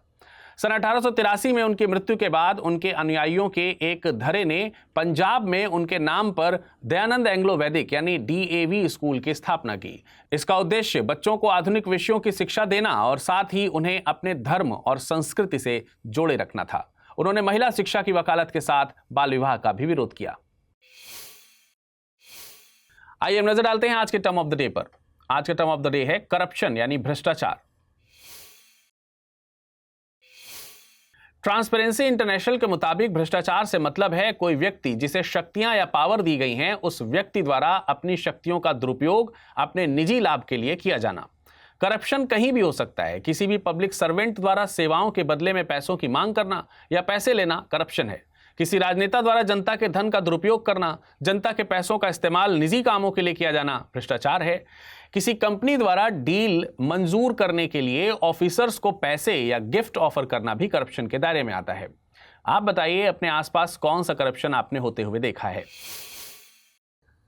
सन 1883 में उनकी मृत्यु के बाद उनके अनुयायियों के एक धड़े ने पंजाब में उनके नाम पर दयानंद एंग्लो वैदिक यानी DAV स्कूल की स्थापना की। इसका उद्देश्य बच्चों को आधुनिक विषयों की शिक्षा देना और साथ ही उन्हें अपने धर्म और संस्कृति से जोड़े रखना था। उन्होंने महिला शिक्षा की वकालत के साथ बाल विवाह का भी विरोध किया। आइए हम नजर डालते हैं आज के टर्म ऑफ द डे पर। आज का टर्म ऑफ द डे है करप्शन यानी भ्रष्टाचार। ट्रांसपेरेंसी इंटरनेशनल के मुताबिक भ्रष्टाचार से मतलब है कोई व्यक्ति जिसे शक्तियां या पावर दी गई हैं, उस व्यक्ति द्वारा अपनी शक्तियों का दुरुपयोग अपने निजी लाभ के लिए किया जाना। करप्शन कहीं भी हो सकता है। किसी भी पब्लिक सर्वेंट द्वारा सेवाओं के बदले में पैसों की मांग करना या पैसे लेना करप्शन है। किसी राजनेता द्वारा जनता के धन का दुरुपयोग करना, जनता के पैसों का इस्तेमाल निजी कामों के लिए किया जाना भ्रष्टाचार है। किसी कंपनी द्वारा डील मंजूर करने के लिए ऑफिसर्स को पैसे या गिफ्ट ऑफर करना भी करप्शन के दायरे में आता है। आप बताइए अपने आसपास कौन सा करप्शन आपने होते हुए देखा है।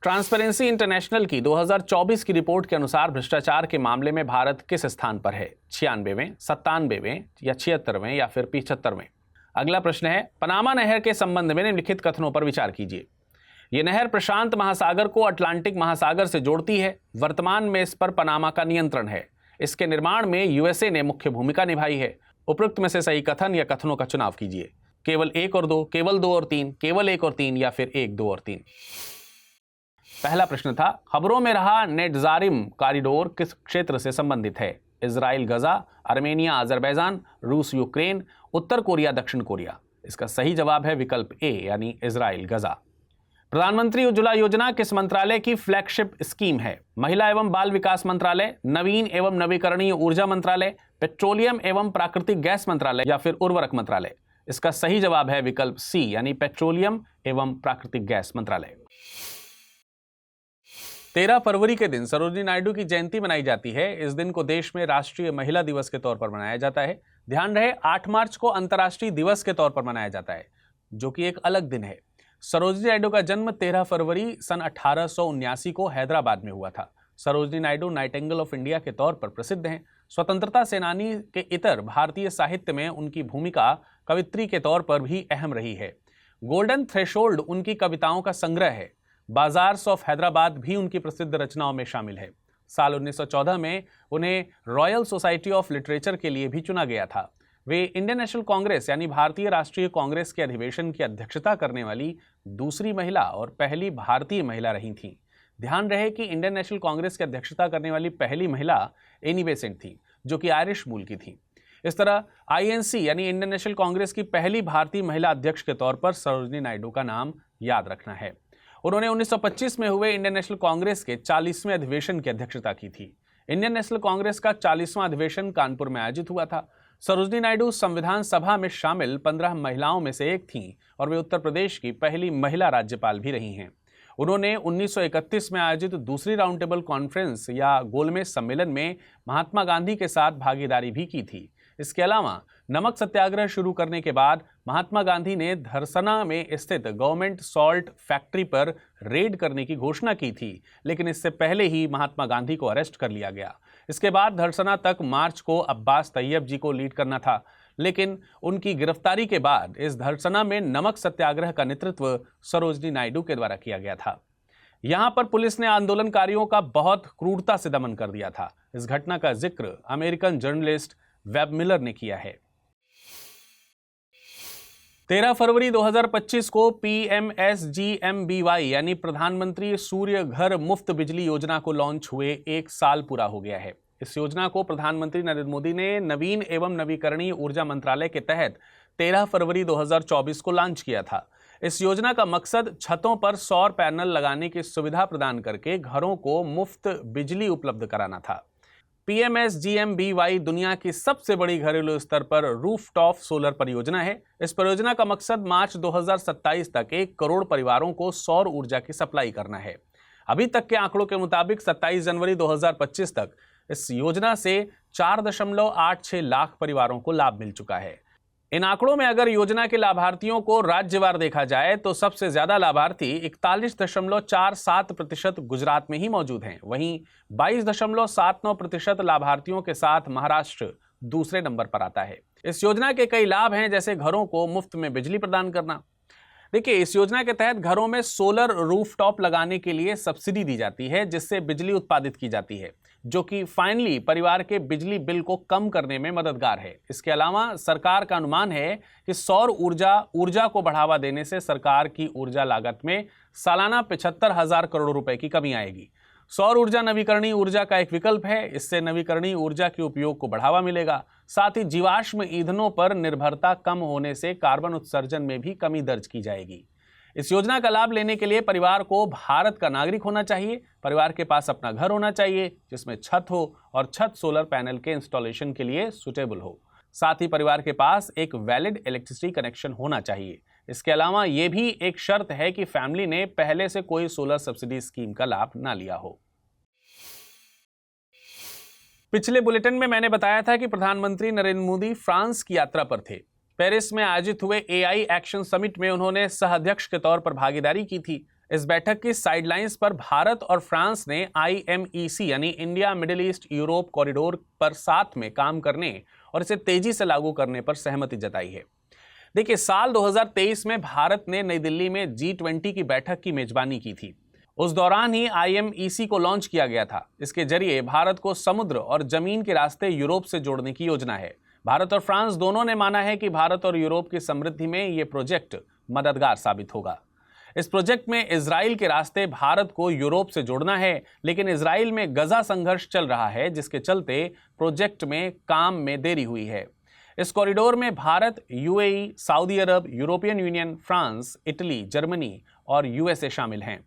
ट्रांसपेरेंसी इंटरनेशनल की 2024 की रिपोर्ट के अनुसार भ्रष्टाचार के मामले में भारत किस स्थान पर है? 96वें, 97वें या 76वें या फिर 75वें? अगला प्रश्न है, पनामा नहर के संबंध में निम्नलिखित कथनों पर विचार कीजिए। ये नहर प्रशांत महासागर को अटलांटिक महासागर से जोड़ती है। वर्तमान में इस पर पनामा का नियंत्रण है। इसके निर्माण में यूएसए ने मुख्य भूमिका निभाई है। उपरोक्त में से सही कथन या कथनों का चुनाव कीजिए। केवल 1 और 2, केवल 2 और 3, केवल 1 और 3 या फिर 1, 2 और 3। पहला प्रश्न था, खबरों में रहा नेटजारिम कॉरिडोर किस क्षेत्र से संबंधित है? इजराइल गजा, आर्मेनिया अजरबैजान, रूस यूक्रेन, उत्तर कोरिया दक्षिण कोरिया। इसका सही जवाब है विकल्प ए यानी इजराइल गजा। प्रधानमंत्री उज्ज्वला योजना किस मंत्रालय की फ्लैगशिप स्कीम है? महिला एवं बाल विकास मंत्रालय, नवीन एवं नवीकरणीय ऊर्जा मंत्रालय, पेट्रोलियम एवं प्राकृतिक गैस मंत्रालय या फिर उर्वरक मंत्रालय। इसका सही जवाब है विकल्प सी यानी पेट्रोलियम एवं प्राकृतिक गैस मंत्रालय। 13 फरवरी के दिन सरोजिनी नायडू की जयंती मनाई जाती है। इस दिन को देश में राष्ट्रीय महिला दिवस के तौर पर मनाया जाता है। ध्यान रहे 8 मार्च को अंतर्राष्ट्रीय दिवस के तौर पर मनाया जाता है, जो कि एक अलग दिन है। सरोजिनी नायडू का जन्म 13 फरवरी सन 1879 को हैदराबाद में हुआ था। Sarojini Naidu Nightingale of India के तौर पर प्रसिद्ध हैं। स्वतंत्रता सेनानी के इतर भारतीय साहित्य में उनकी भूमिका कवित्री के तौर पर भी अहम रही है। गोल्डन थ्रेशोल्ड उनकी कविताओं का संग्रह है। बाजार्स ऑफ हैदराबाद भी उनकी प्रसिद्ध रचनाओं में शामिल है। साल 1914 में उन्हें रॉयल सोसाइटी ऑफ लिटरेचर के लिए भी चुना गया था। वे इंडियन नेशनल कांग्रेस यानी भारतीय राष्ट्रीय कांग्रेस के अधिवेशन की अध्यक्षता करने वाली दूसरी महिला और पहली भारतीय महिला रही थीं। ध्यान रहे कि इंडियन नेशनल कांग्रेस की अध्यक्षता करने वाली पहली महिला एनी बेसेंट थी, जो कि आयरिश मूल की थी। इस तरह आईएनसी यानी इंडियन नेशनल कांग्रेस की पहली भारतीय महिला अध्यक्ष के तौर पर सरोजिनी नायडू का नाम याद रखना है। उन्होंने 1925 में हुए इंडियन नेशनल कांग्रेस के 40वें अधिवेशन की अध्यक्षता की थी। इंडियन नेशनल कांग्रेस का 40वां अधिवेशन कानपुर में आयोजित हुआ था। सरोजिनी नायडू संविधान सभा में शामिल 15 महिलाओं में से एक थीं और वे उत्तर प्रदेश की पहली महिला राज्यपाल भी रही हैं। उन्होंने 1931 में आयोजित दूसरी राउंड टेबल कॉन्फ्रेंस या गोलमेज सम्मेलन में महात्मा गांधी के साथ भागीदारी भी की थी। इसके अलावा नमक सत्याग्रह शुरू करने के बाद महात्मा गांधी ने धरसना में स्थित गवर्नमेंट सॉल्ट फैक्ट्री पर रेड करने की घोषणा की थी, लेकिन इससे पहले ही महात्मा गांधी को अरेस्ट कर लिया गया। इसके बाद धरसना तक मार्च को अब्बास तैयब जी को लीड करना था, लेकिन उनकी गिरफ्तारी के बाद इस धरसना में नमक सत्याग्रह का नेतृत्व सरोजिनी नायडू के द्वारा किया गया था। यहां पर पुलिस ने आंदोलनकारियों का बहुत क्रूरता से दमन कर दिया था। इस घटना का जिक्र अमेरिकन जर्नलिस्ट वेब मिलर ने किया है। 13 फरवरी 2025 को PMSGMBY यानी प्रधानमंत्री सूर्य घर मुफ्त बिजली योजना को लॉन्च हुए 1 साल पूरा हो गया है। इस योजना को प्रधानमंत्री नरेंद्र मोदी ने नवीन एवं नवीकरणीय ऊर्जा मंत्रालय के तहत 13 फरवरी 2024 को लॉन्च किया था। इस योजना का मकसद छतों पर सौर पैनल लगाने की सुविधा प्रदान करके घरों को मुफ्त बिजली उपलब्ध कराना था। PMSGMBY दुनिया की सबसे बड़ी घरेलू स्तर पर रूफटॉप सोलर परियोजना है। इस परियोजना का मकसद मार्च 2027 तक 1 करोड़ परिवारों को सौर ऊर्जा की सप्लाई करना है। अभी तक के आंकड़ों के मुताबिक 27 जनवरी 2025 तक इस योजना से 4.86 लाख परिवारों को लाभ मिल चुका है। इन आंकड़ों में अगर योजना के लाभार्थियों को राज्यवार देखा जाए तो सबसे ज्यादा लाभार्थी 41.47% गुजरात में ही मौजूद हैं। वहीं 22.79% लाभार्थियों के साथ महाराष्ट्र दूसरे नंबर पर आता है। इस योजना के कई लाभ हैं, जैसे घरों को मुफ्त में बिजली प्रदान करना। देखिए, इस योजना के तहत घरों में सोलर रूफटॉप लगाने के लिए सब्सिडी दी जाती है, जिससे बिजली उत्पादित की जाती है, जो कि फाइनली परिवार के बिजली बिल को कम करने में मददगार है। इसके अलावा सरकार का अनुमान है कि सौर ऊर्जा को बढ़ावा देने से सरकार की ऊर्जा लागत में सालाना 75,000 करोड़ रुपए की कमी आएगी। सौर ऊर्जा नवीकरणीय ऊर्जा का एक विकल्प है। इससे नवीकरणीय ऊर्जा के उपयोग को बढ़ावा मिलेगा। साथ ही जीवाश्म ईंधनों पर निर्भरता कम होने से कार्बन उत्सर्जन में भी कमी दर्ज की जाएगी। इस योजना का लाभ लेने के लिए परिवार को भारत का नागरिक होना चाहिए, परिवार के पास अपना घर होना चाहिए जिसमें छत हो और छत सोलर पैनल के इंस्टॉलेशन के लिए सुटेबल हो। साथ ही परिवार के पास एक वैलिड इलेक्ट्रिसिटी कनेक्शन होना चाहिए। इसके अलावा यह भी एक शर्त है कि फैमिली ने पहले से कोई सोलर सब्सिडी स्कीम का लाभ ना लिया हो। पिछले बुलेटिन में मैंने बताया था कि प्रधानमंत्री नरेंद्र मोदी फ्रांस की यात्रा पर थे। पेरिस में आयोजित हुए AI एक्शन समिट में उन्होंने सह-अध्यक्ष के तौर पर भागीदारी की थी। इस बैठक की साइडलाइंस पर भारत और फ्रांस ने IMEC यानी India middle east Europe corridor पर साथ में काम करने और इसे तेजी से लागू करने पर सहमति जताई है। देखिए, साल 2023 में भारत ने नई दिल्ली में G20 की बैठक की मेजबानी की थी। उस दौरान ही IMEC को लॉन्च किया गया था। इसके जरिए भारत को समुद्र और जमीन के रास्ते यूरोप से जोड़ने की योजना है। भारत और फ्रांस दोनों ने माना है कि भारत और यूरोप की समृद्धि में यह प्रोजेक्ट मददगार साबित होगा। इस प्रोजेक्ट में इजराइल के रास्ते भारत को यूरोप से जोड़ना है, लेकिन इजराइल में गजा संघर्ष चल रहा है, जिसके चलते प्रोजेक्ट में काम में देरी हुई है। इस कॉरिडोर में Bharat, UAE, Saudi Arab, European Union, France, Italy, Germany और USA शामिल हैं।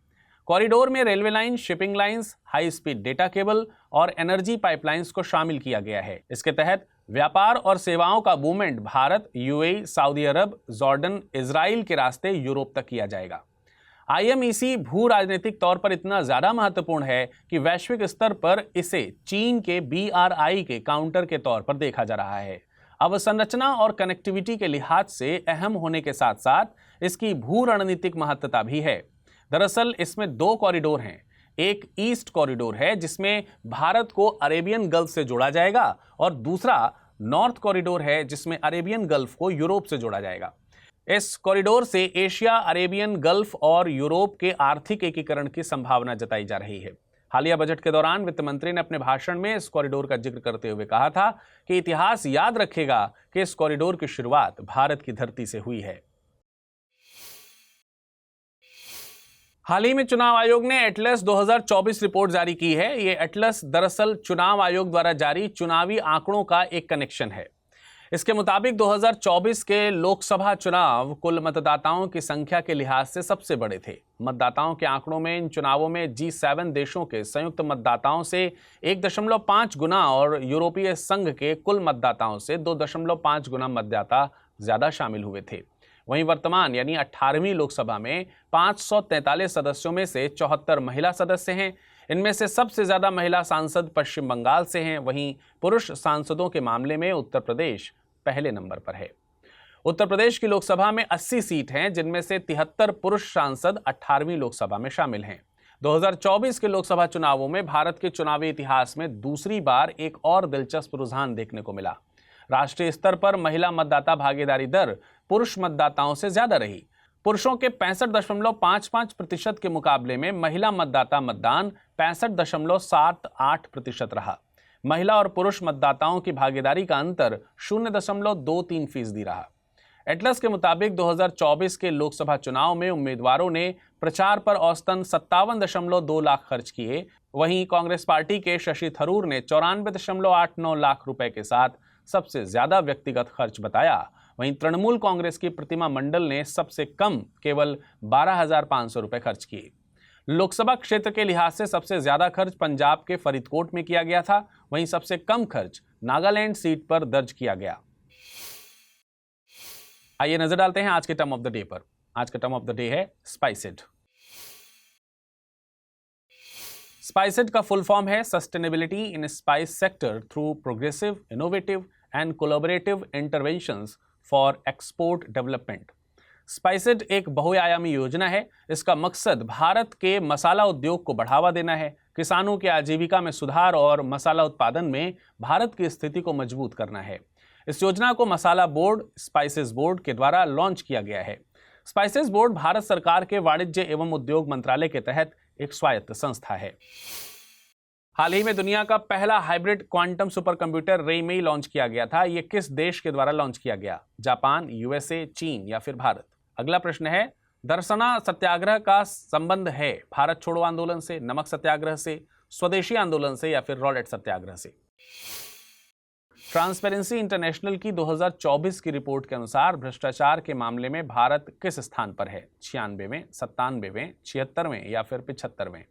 कॉरिडोर में railway line, shipping lines, high speed data cable और एनर्जी पाइपलाइंस को शामिल किया गया है। इसके तहत व्यापार और सेवाओं का मूवमेंट भारत, UAE, सऊदी अरब, जॉर्डन, इजराइल के रास्ते यूरोप तक किया जाएगा। IMEC भू राजनीतिक तौर पर इतना ज्यादा महत्वपूर्ण है कि वैश्विक स्तर पर इसे चीन के BRI के काउंटर के तौर पर देखा जा रहा है। अवसंरचना और कनेक्टिविटी के लिहाज से अहम होने के साथ साथ इसकी भू रणनीतिक महत्ता भी है। दरअसल इसमें 2 कॉरिडोर हैं। एक ईस्ट कॉरिडोर है जिसमें भारत को अरेबियन गल्फ से जोड़ा जाएगा और दूसरा नॉर्थ कॉरिडोर है जिसमें अरेबियन गल्फ को यूरोप से जोड़ा जाएगा। इस कॉरिडोर से एशिया, अरेबियन गल्फ और यूरोप के आर्थिक एकीकरण की संभावना जताई जा रही है। हालिया बजट के दौरान वित्त मंत्री ने अपने भाषण में इस कॉरिडोर का जिक्र करते हुए कहा था कि इतिहास याद रखेगा कि इस कॉरिडोर की शुरुआत भारत की धरती से हुई है। हाल ही में चुनाव आयोग ने एटलस 2024 रिपोर्ट जारी की है। ये एटलस दरअसल चुनाव आयोग द्वारा जारी चुनावी आंकड़ों का एक कनेक्शन है। इसके मुताबिक 2024 के लोकसभा चुनाव कुल मतदाताओं की संख्या के लिहाज से सबसे बड़े थे। मतदाताओं के आंकड़ों में इन चुनावों में G7 देशों के संयुक्त मतदाताओं से 1.5 गुना और यूरोपीय संघ के कुल मतदाताओं से 2.5 गुना मतदाता ज्यादा शामिल हुए थे। वहीं वर्तमान यानी 18वीं लोकसभा में 543 सदस्यों में से 74 महिला सदस्य हैं। इनमें से सबसे ज्यादा महिला सांसद पश्चिम बंगाल से हैं। वहीं पुरुष सांसदों के मामले में उत्तर प्रदेश पहले नंबर पर है। उत्तर प्रदेश की लोकसभा में 80 सीट हैं, जिनमें से 73 पुरुष सांसद 18वीं लोकसभा में शामिल हैं। 2024 के लोकसभा चुनावों में भारत के चुनावी इतिहास में दूसरी बार एक और दिलचस्प रुझान देखने को मिला। राष्ट्रीय स्तर पर महिला मतदाता भागीदारी दर पुरुष मतदाताओं से ज्यादा रही। पुरुषों के 65.55% के मुकाबले में महिला मतदाता मतदान 65.78% रहा। महिला और पुरुष मतदाताओं की भागीदारी का अंतर 0.23% रहा। एटलस के मुताबिक 2024 के लोकसभा चुनाव में उम्मीदवारों ने प्रचार पर औसतन 57.2 लाख खर्च किए। वहीं कांग्रेस पार्टी के शशि थरूर ने 94.89 लाख रुपए के साथ सबसे ज्यादा व्यक्तिगत खर्च बताया। वहीं तृणमूल कांग्रेस की प्रतिमा मंडल ने सबसे कम केवल 12,500 रुपए खर्च किए। लोकसभा क्षेत्र के लिहाज से सबसे ज्यादा खर्च पंजाब के फरीदकोट में किया गया था। वहीं सबसे कम खर्च नागालैंड सीट पर दर्ज किया गया। आइए नजर डालते हैं आज के टर्म ऑफ द डे पर। आज का टर्म ऑफ द डे है स्पाइसेड। स्पाइसेड का फुल फॉर्म है sustainability in spice sector through progressive, innovative and collaborative interventions for export development. SPICED एक बहुआयामी योजना है। इसका मकसद भारत के मसाला उद्योग को बढ़ावा देना है, किसानों की आजीविका में सुधार और मसाला उत्पादन में भारत की स्थिति को मजबूत करना है। इस योजना को मसाला बोर्ड, स्पाइसेस बोर्ड के द्वारा लॉन्च किया गया है। स्पाइसेस बोर्ड भारत सरकार के वाणिज्य एवं उद्योग मंत्रालय के तहत एक स्वायत्त संस्था है। हाल ही में दुनिया का पहला hybrid quantum super computer Reimei launch किया गया था। यह किस देश के द्वारा लॉन्च किया गया? जापान, USA, चीन या फिर भारत? अगला प्रश्न है, दर्शना सत्याग्रह का संबंध है भारत छोड़ो आंदोलन से, नमक सत्याग्रह से, स्वदेशी आंदोलन से या फिर रॉलेट सत्याग्रह से? ट्रांसपेरेंसी इंटरनेशनल की 2024 की रिपोर्ट के अनुसार भ्रष्टाचार के मामले में भारत किस स्थान पर है? 96वें, 97वें, 76वें या फिर 75वें?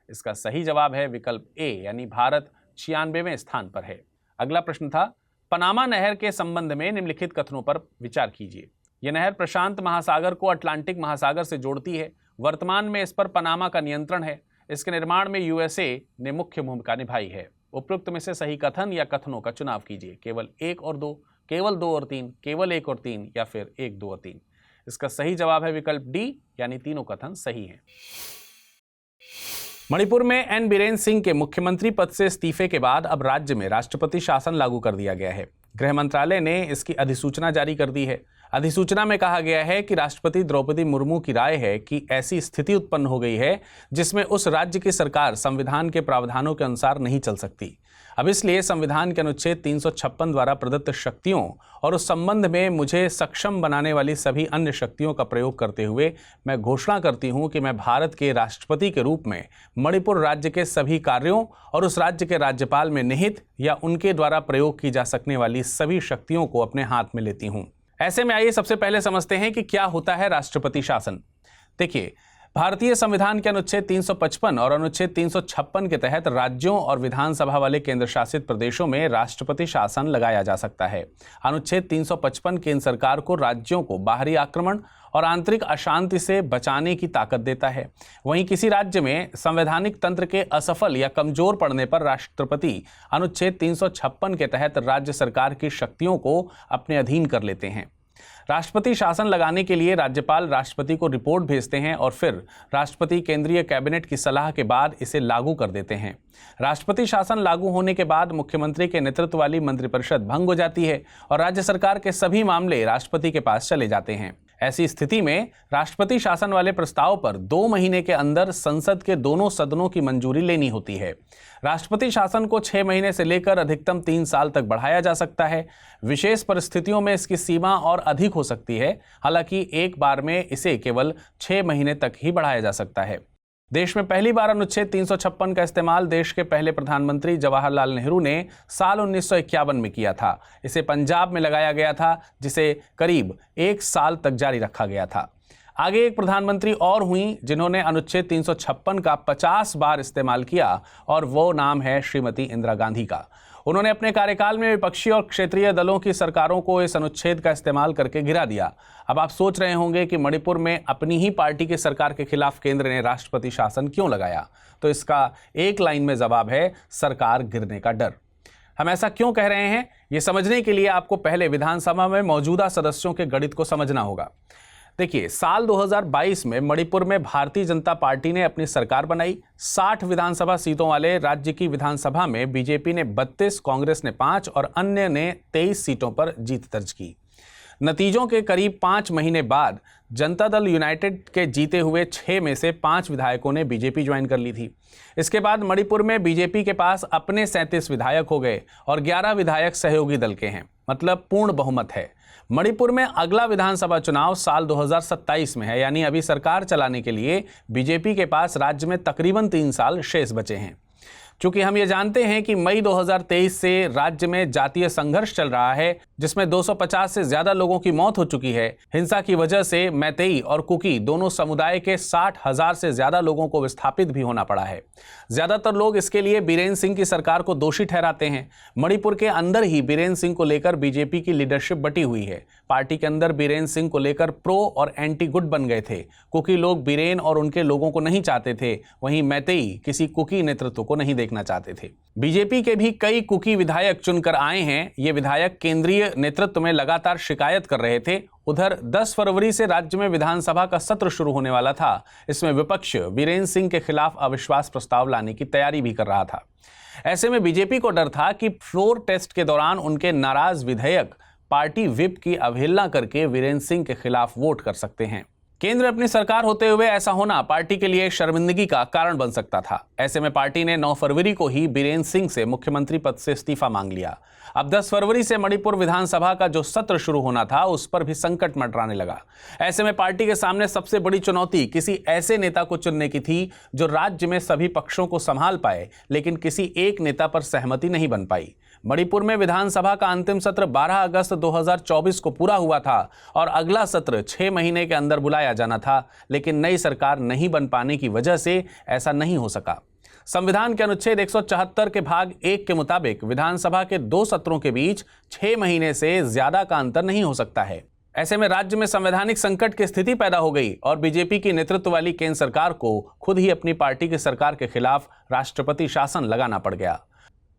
इसका सही जवाब है विकल्प ए, यानी भारत 96वें स्थान पर है। अगला प्रश्न था, पनामा नहर के संबंध में निम्नलिखित कथनों पर विचार कीजिए। यह नहर प्रशांत महासागर को अटलांटिक महासागर से जोड़ती है। वर्तमान में इस पर पनामा का नियंत्रण है। इसके निर्माण में USA ने मुख्य भूमिका निभाई है। उपरोक्त में से सही कथन या कथनों का चुनाव कीजिए। केवल 1 और 2, केवल 2 और 3, केवल 1 और 3 या फिर 1, 2 और 3? इसका सही जवाब है विकल्प डी, यानी तीनों कथन सही हैं। मणिपुर में एन बीरेन सिंह के मुख्यमंत्री पद से इस्तीफे के बाद अब राज्य में राष्ट्रपति शासन लागू कर दिया गया है। गृह मंत्रालय ने इसकी अधिसूचना जारी कर दी है। अधिसूचना में कहा गया है कि राष्ट्रपति द्रौपदी मुर्मू की राय है कि ऐसी स्थिति उत्पन्न हो गई है जिसमें उस राज्य की सरकार संविधान के प्रावधानों के अनुसार नहीं चल सकती। अब इसलिए संविधान के अनुच्छेद 356 द्वारा प्रदत्त शक्तियों और उस संबंध में मुझे सक्षम बनाने वाली सभी अन्य शक्तियों का प्रयोग करते हुए मैं घोषणा करती हूं कि मैं भारत के राष्ट्रपति के रूप में मणिपुर राज्य के सभी कार्यों और उस राज्य के राज्यपाल में निहित या उनके द्वारा प्रयोग की जा सकने वाली सभी शक्तियों को अपने हाथ में लेती हूं। ऐसे में आइए सबसे पहले समझते हैं कि क्या होता है राष्ट्रपति शासन। देखिए, भारतीय संविधान के अनुच्छेद 355 और अनुच्छेद 356 के तहत राज्यों और विधानसभा वाले केंद्र शासित प्रदेशों में राष्ट्रपति शासन लगाया जा सकता है। अनुच्छेद 355 केंद्र सरकार को राज्यों को बाहरी आक्रमण और आंतरिक अशांति से बचाने की ताकत देता है। वहीं किसी राज्य में संवैधानिक तंत्र के असफल या कमजोर पड़ने पर राष्ट्रपति अनुच्छेद 356 के तहत राज्य सरकार की शक्तियों को अपने अधीन कर लेते हैं। राष्ट्रपति शासन लगाने के लिए राज्यपाल राष्ट्रपति को रिपोर्ट भेजते हैं और फिर राष्ट्रपति केंद्रीय कैबिनेट की सलाह के बाद इसे लागू कर देते हैं। राष्ट्रपति शासन लागू होने के बाद मुख्यमंत्री के नेतृत्व वाली मंत्रिपरिषद भंग हो जाती है और राज्य सरकार के सभी मामले राष्ट्रपति के पास चले जाते हैं। ऐसी स्थिति में राष्ट्रपति शासन वाले प्रस्ताव पर 2 महीने के अंदर संसद के दोनों सदनों की मंजूरी लेनी होती है। राष्ट्रपति शासन को 6 महीने से लेकर अधिकतम 3 साल तक बढ़ाया जा सकता है। विशेष परिस्थितियों में इसकी सीमा और अधिक हो सकती है। हालांकि एक बार में इसे केवल 6 महीने तक ही बढ़ाया जा सकता है। देश में पहली बार अनुच्छेद 356 का इस्तेमाल देश के पहले प्रधानमंत्री जवाहरलाल नेहरू ने साल 1951 में किया था। इसे पंजाब में लगाया गया था, जिसे करीब 1 साल तक जारी रखा गया था। आगे एक प्रधानमंत्री और हुई जिन्होंने अनुच्छेद 356 का 50 बार इस्तेमाल किया और वो नाम है श्रीमती इंदिरा गांधी का। उन्होंने अपने कार्यकाल में विपक्षी और क्षेत्रीय दलों की सरकारों को इस अनुच्छेद का इस्तेमाल करके गिरा दिया। अब आप सोच रहे होंगे कि मणिपुर में अपनी ही पार्टी की सरकार के खिलाफ केंद्र ने राष्ट्रपति शासन क्यों लगाया, तो इसका एक लाइन में जवाब है सरकार गिरने का डर। हम ऐसा क्यों कह रहे हैं, ये समझने के लिए आपको पहले विधानसभा में मौजूदा सदस्यों के गणित को समझना होगा। देखिए, साल 2022 में मणिपुर में भारतीय जनता पार्टी ने अपनी सरकार बनाई। 60 विधानसभा सीटों वाले राज्य की विधानसभा में बीजेपी ने 32, कांग्रेस ने 5 और अन्य ने 23 सीटों पर जीत दर्ज की। नतीजों के करीब 5 महीने बाद जनता दल यूनाइटेड के जीते हुए 6 में से 5 विधायकों ने बीजेपी ज्वाइन कर ली थी। इसके बाद मणिपुर में बीजेपी के पास अपने 37 विधायक हो गए और 11 विधायक सहयोगी दल के हैं, मतलब पूर्ण बहुमत है। मणिपुर में अगला विधानसभा चुनाव साल 2027 में है, यानी अभी सरकार चलाने के लिए बीजेपी के पास राज्य में तकरीबन 3 साल शेष बचे हैं। चूंकि हम ये जानते हैं कि मई 2023 से राज्य में जातीय संघर्ष चल रहा है, जिसमें 250 से ज्यादा लोगों की मौत हो चुकी है। हिंसा की वजह से मैतेई और कुकी दोनों समुदाय के 60,000 से ज्यादा लोगों को विस्थापित भी होना पड़ा है। ज्यादातर लोग इसके लिए बीरेन सिंह की सरकार को दोषी ठहराते हैं। मणिपुर के अंदर ही बीरेन सिंह को लेकर बीजेपी की लीडरशिप बटी हुई है। पार्टी के अंदर बीरेन सिंह को लेकर प्रो और एंटी गुट बन गए थे। कुकी लोग बीरेन और उनके लोगों को नहीं चाहते थे, वहीं मैतेई किसी कुकी नेतृत्व को नहीं देखना चाहते थे। बीजेपी के भी कई कुकी विधायक चुनकर आए हैं। ये विधायक केंद्रीय नेतृत्व में लगातार शिकायत कर रहे थे। उधर 10 फरवरी से राज्य में विधानसभा का सत्र शुरू होने वाला था। इसमें विपक्ष बीरेन सिंह के खिलाफ अविश्वास प्रस्ताव लाने की तैयारी भी कर रहा था। ऐसे में बीजेपी को डर था कि फ्लोर टेस्ट के दौरान उनके नाराज विधायक पार्टी व्हिप की अवहेलना करके बीरेन सिंह के खिलाफ वोट कर सकते हैं। केंद्र अपनी सरकार होते हुए ऐसा होना पार्टी के लिए शर्मिंदगी का कारण बन सकता था। ऐसे में पार्टी ने 9 फरवरी को ही बीरेन सिंह से मुख्यमंत्री पद से इस्तीफा मांग लिया। अब 10 फरवरी से मणिपुर विधानसभा का जो सत्र शुरू होना था, उस पर भी संकट मंडराने लगा। ऐसे में पार्टी के सामने सबसे बड़ी चुनौती किसी ऐसे नेता को चुनने की थी जो राज्य में सभी पक्षों को संभाल पाए, लेकिन किसी एक नेता पर सहमति नहीं बन पाई। मणिपुर में विधानसभा का अंतिम सत्र 12 अगस्त 2024 को पूरा हुआ था और अगला सत्र 6 महीने के अंदर बुलाया जाना था, लेकिन नई सरकार नहीं बन पाने की वजह से ऐसा नहीं हो सका। संविधान के अनुच्छेद 174 के भाग 1 के मुताबिक विधानसभा के 2 सत्रों के बीच 6 महीने से ज्यादा का अंतर नहीं हो सकता है। ऐसे में राज्य में संवैधानिक संकट की स्थिति पैदा हो गई और बीजेपी की नेतृत्व वाली केंद्र सरकार को खुद ही अपनी पार्टी की सरकार के खिलाफ राष्ट्रपति शासन लगाना पड़ गया।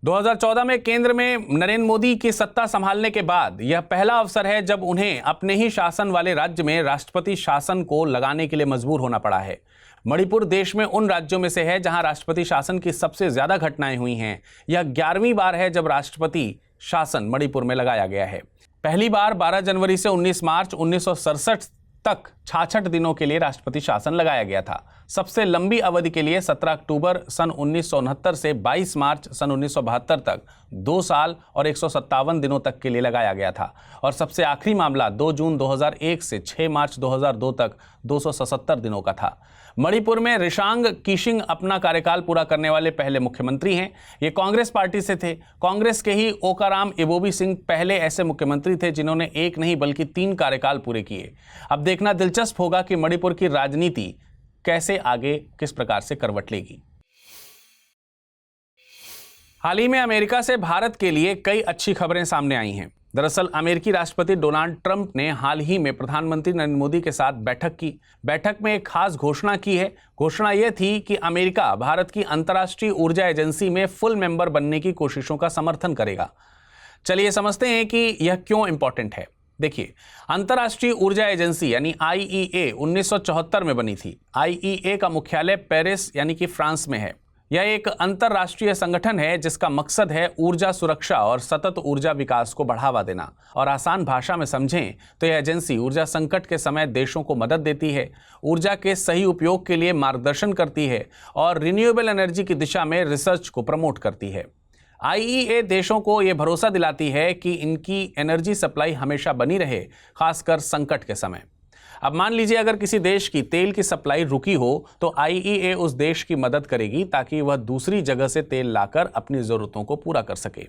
2014 में केंद्र में नरेंद्र मोदी की सत्ता संभालने के बाद यह पहला अवसर है जब उन्हें अपने ही शासन वाले राज्य में राष्ट्रपति शासन को लगाने के लिए मजबूर होना पड़ा है। मणिपुर देश में उन राज्यों में से है जहां राष्ट्रपति शासन की सबसे ज्यादा घटनाएं हुई हैं। यह 11वीं बार है जब राष्ट्रपति शासन मणिपुर में लगाया गया है। पहली बार 12 जनवरी से 19 मार्च 1967 तक 66 दिनों के लिए राष्ट्रपति शासन लगाया गया था। सबसे लंबी अवधि के लिए 17 अक्टूबर सन 1969 से 22 मार्च सन 1972 तक 2 साल और 157 दिनों तक के लिए लगाया गया था और सबसे आखिरी मामला 2 जून 2001 से 6 मार्च 2002 तक 277 दिनों का था। मणिपुर में रिशांग कीशिंग अपना कार्यकाल पूरा करने वाले पहले मुख्यमंत्री हैं। ये कांग्रेस पार्टी से थे। कांग्रेस के ही ओकाराम इबोबी सिंह पहले ऐसे मुख्यमंत्री थे जिन्होंने एक नहीं बल्कि 3 कार्यकाल पूरे किए। अब देखना दिलचस्प होगा कि मणिपुर की राजनीति कैसे आगे किस प्रकार से करवट लेगी। हाल ही में अमेरिका से भारत के लिए कई अच्छी खबरें सामने आई हैं। दरअसल अमेरिकी राष्ट्रपति डोनाल्ड ट्रंप ने हाल ही में प्रधानमंत्री नरेंद्र मोदी के साथ बैठक की। बैठक में एक खास घोषणा की है। घोषणा यह थी कि अमेरिका भारत की अंतर्राष्ट्रीय ऊर्जा एजेंसी में फुल मेंबर बनने की कोशिशों का समर्थन करेगा। चलिए समझते हैं कि यह क्यों इंपॉर्टेंट है। देखिए, अंतर्राष्ट्रीय ऊर्जा एजेंसी यानी IEA 1974 में बनी थी। IEA का मुख्यालय पेरिस यानी कि फ्रांस में है। यह एक अंतर्राष्ट्रीय संगठन है जिसका मकसद है ऊर्जा सुरक्षा और सतत ऊर्जा विकास को बढ़ावा देना। और आसान भाषा में समझें तो यह एजेंसी ऊर्जा संकट के समय देशों को मदद देती है, ऊर्जा के सही उपयोग के लिए मार्गदर्शन करती है और रिन्यूएबल एनर्जी की दिशा में रिसर्च को प्रमोट करती है। IEA देशों को यह भरोसा दिलाती है कि इनकी एनर्जी सप्लाई हमेशा बनी रहे, खासकर संकट के समय। अब मान लीजिए अगर किसी देश की तेल की सप्लाई रुकी हो तो IEA उस देश की मदद करेगी ताकि वह दूसरी जगह से तेल लाकर अपनी ज़रूरतों को पूरा कर सके।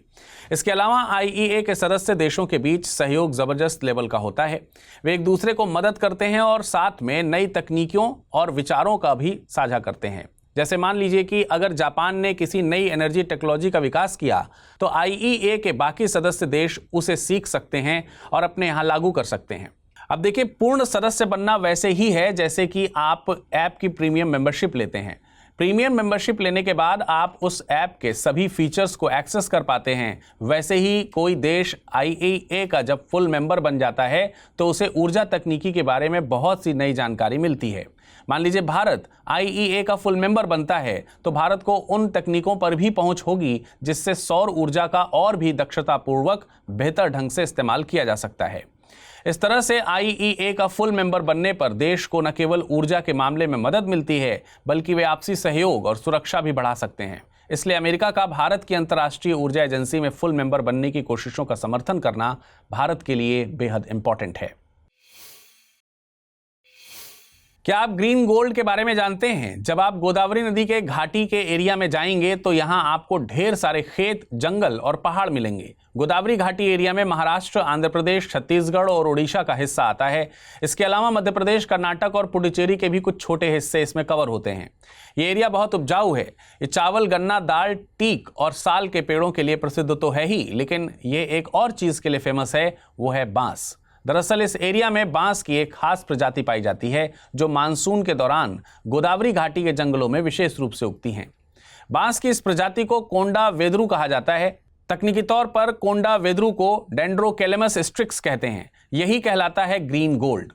इसके अलावा IEA के सदस्य देशों के बीच सहयोग ज़बरदस्त लेवल का होता है। वे एक दूसरे को मदद करते हैं और साथ में नई तकनीकों और विचारों का भी साझा करते हैं। जैसे मान लीजिए कि अगर जापान ने किसी नई एनर्जी टेक्नोलॉजी का विकास किया तो IEA के बाकी सदस्य देश उसे सीख सकते हैं और अपने यहाँ लागू कर सकते हैं। अब देखिए, पूर्ण सदस्य बनना वैसे ही है जैसे कि आप ऐप की प्रीमियम मेंबरशिप लेते हैं। प्रीमियम मेंबरशिप लेने के बाद आप उस ऐप के सभी फीचर्स को एक्सेस कर पाते हैं। वैसे ही कोई देश IEA का जब फुल मेंबर बन जाता है तो उसे ऊर्जा तकनीकी के बारे में बहुत सी नई जानकारी मिलती है। मान लीजिए भारत IEA का फुल मेंबर बनता है तो भारत को उन तकनीकों पर भी पहुंच होगी जिससे सौर ऊर्जा का और भी दक्षतापूर्वक बेहतर ढंग से इस्तेमाल किया जा सकता है। इस तरह से IEA का फुल मेंबर बनने पर देश को न केवल ऊर्जा के मामले में मदद मिलती है बल्कि वे आपसी सहयोग और सुरक्षा भी बढ़ा सकते हैं। इसलिए अमेरिका का भारत की अंतर्राष्ट्रीय ऊर्जा एजेंसी में फुल मेंबर बनने की कोशिशों का समर्थन करना भारत के लिए बेहद इंपॉर्टेंट है। क्या आप ग्रीन गोल्ड के बारे में जानते हैं? जब आप गोदावरी नदी के घाटी के एरिया में जाएंगे तो यहां आपको ढेर सारे खेत, जंगल और पहाड़ मिलेंगे। गोदावरी घाटी एरिया में महाराष्ट्र, आंध्र प्रदेश, छत्तीसगढ़ और ओडिशा का हिस्सा आता है। इसके अलावा मध्य प्रदेश, कर्नाटक और पुडुचेरी के भी कुछ छोटे हिस्से इसमें कवर होते हैं। ये एरिया बहुत उपजाऊ है। ये चावल, गन्ना, दाल, टीक और साल के पेड़ों के लिए प्रसिद्ध तो है ही, लेकिन ये एक और चीज के लिए फेमस है, वो है बांस। दरअसल इस एरिया में बांस की एक खास प्रजाति पाई जाती है जो मानसून के दौरान गोदावरी घाटी के जंगलों में विशेष रूप से उगती हैं। बांस की इस प्रजाति को कोंडा वेदरू कहा जाता है। तकनीकी तौर पर कोंडा वेदरू को डेंड्रोकेलेमस स्ट्रिक्स कहते हैं। यही कहलाता है ग्रीन गोल्ड।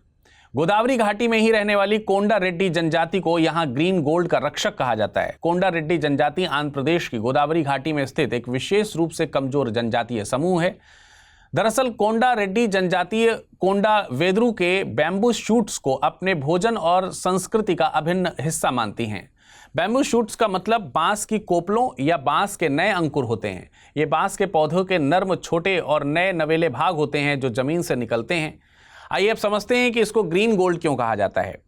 गोदावरी घाटी में ही रहने वाली कोंडा रेड्डी जनजाति को यहाँ ग्रीन गोल्ड का रक्षक कहा जाता है। कोंडा रेड्डी जनजाति आंध्र प्रदेश की गोदावरी घाटी में स्थित एक विशेष रूप से कमजोर जनजातीय समूह है। दरअसल कोंडा रेड्डी जनजातीय कोंडा वेदरू के बैम्बू शूट्स को अपने भोजन और संस्कृति का अभिन्न हिस्सा मानती हैं। बैम्बू शूट्स का मतलब बांस की कोपलों या बांस के नए अंकुर होते हैं। ये बांस के पौधों के नर्म, छोटे और नए नवेले भाग होते हैं जो जमीन से निकलते हैं। आइए अब समझते हैं कि इसको ग्रीन गोल्ड क्यों कहा जाता है।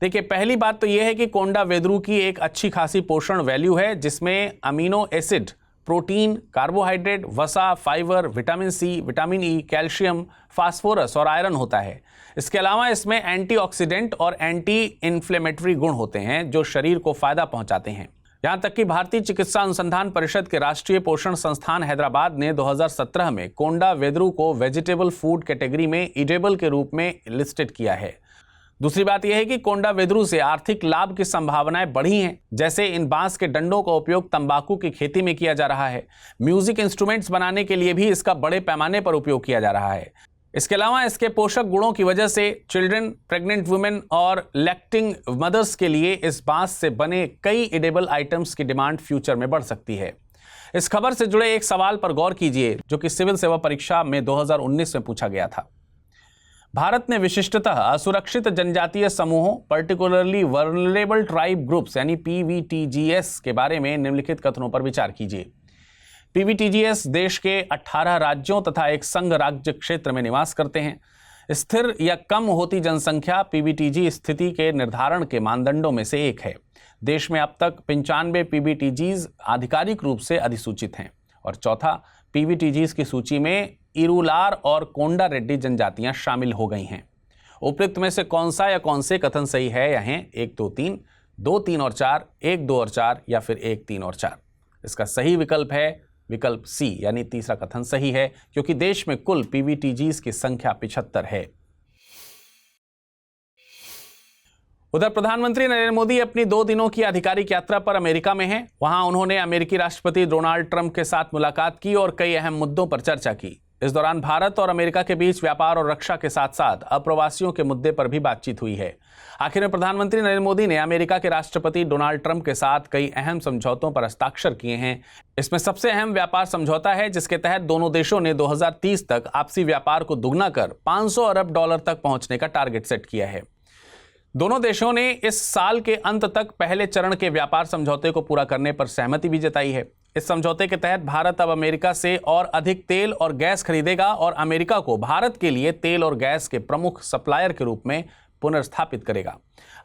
देखिए, पहली बात तो यह है कि कोंडा वेदरू की एक अच्छी खासी पोषण वैल्यू है जिसमें अमीनो एसिड, प्रोटीन, कार्बोहाइड्रेट, वसा, fibre, vitamin C, vitamin E, calcium, phosphorus और आयरन होता है। इसके अलावा इसमें एंटीऑक्सीडेंट और एंटी इन्फ्लेमेटरी गुण होते हैं जो शरीर को फायदा पहुंचाते हैं। यहां तक कि भारतीय चिकित्सा अनुसंधान परिषद के राष्ट्रीय पोषण संस्थान हैदराबाद ने 2017 में कोंडा वेदरू को वेजिटेबल फूड कैटेगरी में ईडेबल के रूप में लिस्टेड किया है। दूसरी बात यह है कि कोंडा वेदरू से आर्थिक लाभ की संभावनाएं बढ़ी हैं। जैसे इन बांस के डंडों का उपयोग तंबाकू की खेती में किया जा रहा है। म्यूजिक इंस्ट्रूमेंट्स बनाने के लिए भी इसका बड़े पैमाने पर उपयोग किया जा रहा है। इसके अलावा इसके पोषक गुणों की वजह से चिल्ड्रन, प्रेग्नेंट वुमेन और लैक्टिंग मदर्स के लिए इस बांस से बने कई एडेबल आइटम्स की डिमांड फ्यूचर में बढ़ सकती है। इस खबर से जुड़े एक सवाल पर गौर कीजिए जो कि सिविल सेवा परीक्षा में 2019 में पूछा गया था। भारत ने विशिष्टतः असुरक्षित जनजातीय समूहों पर्टिकुलरली वल्नरेबल ट्राइब ग्रुप्स यानी पीवीटीजीएस के बारे में निम्नलिखित कथनों पर विचार कीजिए। पीवीटीजीएस देश के 18 राज्यों तथा एक संघ राज्य क्षेत्र में निवास करते हैं। स्थिर या कम होती जनसंख्या पीवीटीजी स्थिति के निर्धारण के मानदंडों में से एक है। देश में अब तक 95 पीवीटीजीज आधिकारिक रूप से अधिसूचित हैं। और चौथा, पीवीटीजीज की सूची में इरूलार और कोंडा रेड्डी जनजातियां शामिल हो गई हैं। उपयुक्त में से कौन सा या कौन से कथन सही है या हैं 1, 2, 3, 2, 3 और 4, 1, 2 और 4 या फिर 1, 3 और 4? इसका सही विकल्प है विकल्प सी यानी तीसरा कथन सही है, क्योंकि देश में कुल पीवीटीजीज की संख्या 75 है। उधर प्रधानमंत्री नरेंद्र मोदी अपनी 2 दिनों की आधिकारिक यात्रा पर अमेरिका में हैं। वहां उन्होंने अमेरिकी राष्ट्रपति डोनाल्ड ट्रंप के साथ मुलाकात की और कई अहम मुद्दों पर चर्चा की। इस दौरान भारत और अमेरिका के बीच व्यापार और रक्षा के साथ साथ अप्रवासियों के मुद्दे पर भी बातचीत हुई है। आखिर में प्रधानमंत्री नरेंद्र मोदी ने अमेरिका के राष्ट्रपति डोनाल्ड ट्रंप के साथ कई अहम समझौतों पर हस्ताक्षर किए हैं। इसमें सबसे अहम व्यापार समझौता है जिसके तहत दोनों देशों ने 2030 तक आपसी व्यापार को दुगना कर $500 अरब तक पहुंचने का टारगेट सेट किया है। दोनों देशों ने इस साल के अंत तक पहले चरण के व्यापार समझौते को पूरा करने पर सहमति भी जताई है। इस समझौते के तहत भारत अब अमेरिका से और अधिक तेल और गैस खरीदेगा और अमेरिका को भारत के लिए तेल और गैस के प्रमुख सप्लायर के रूप में पुनर्स्थापित करेगा।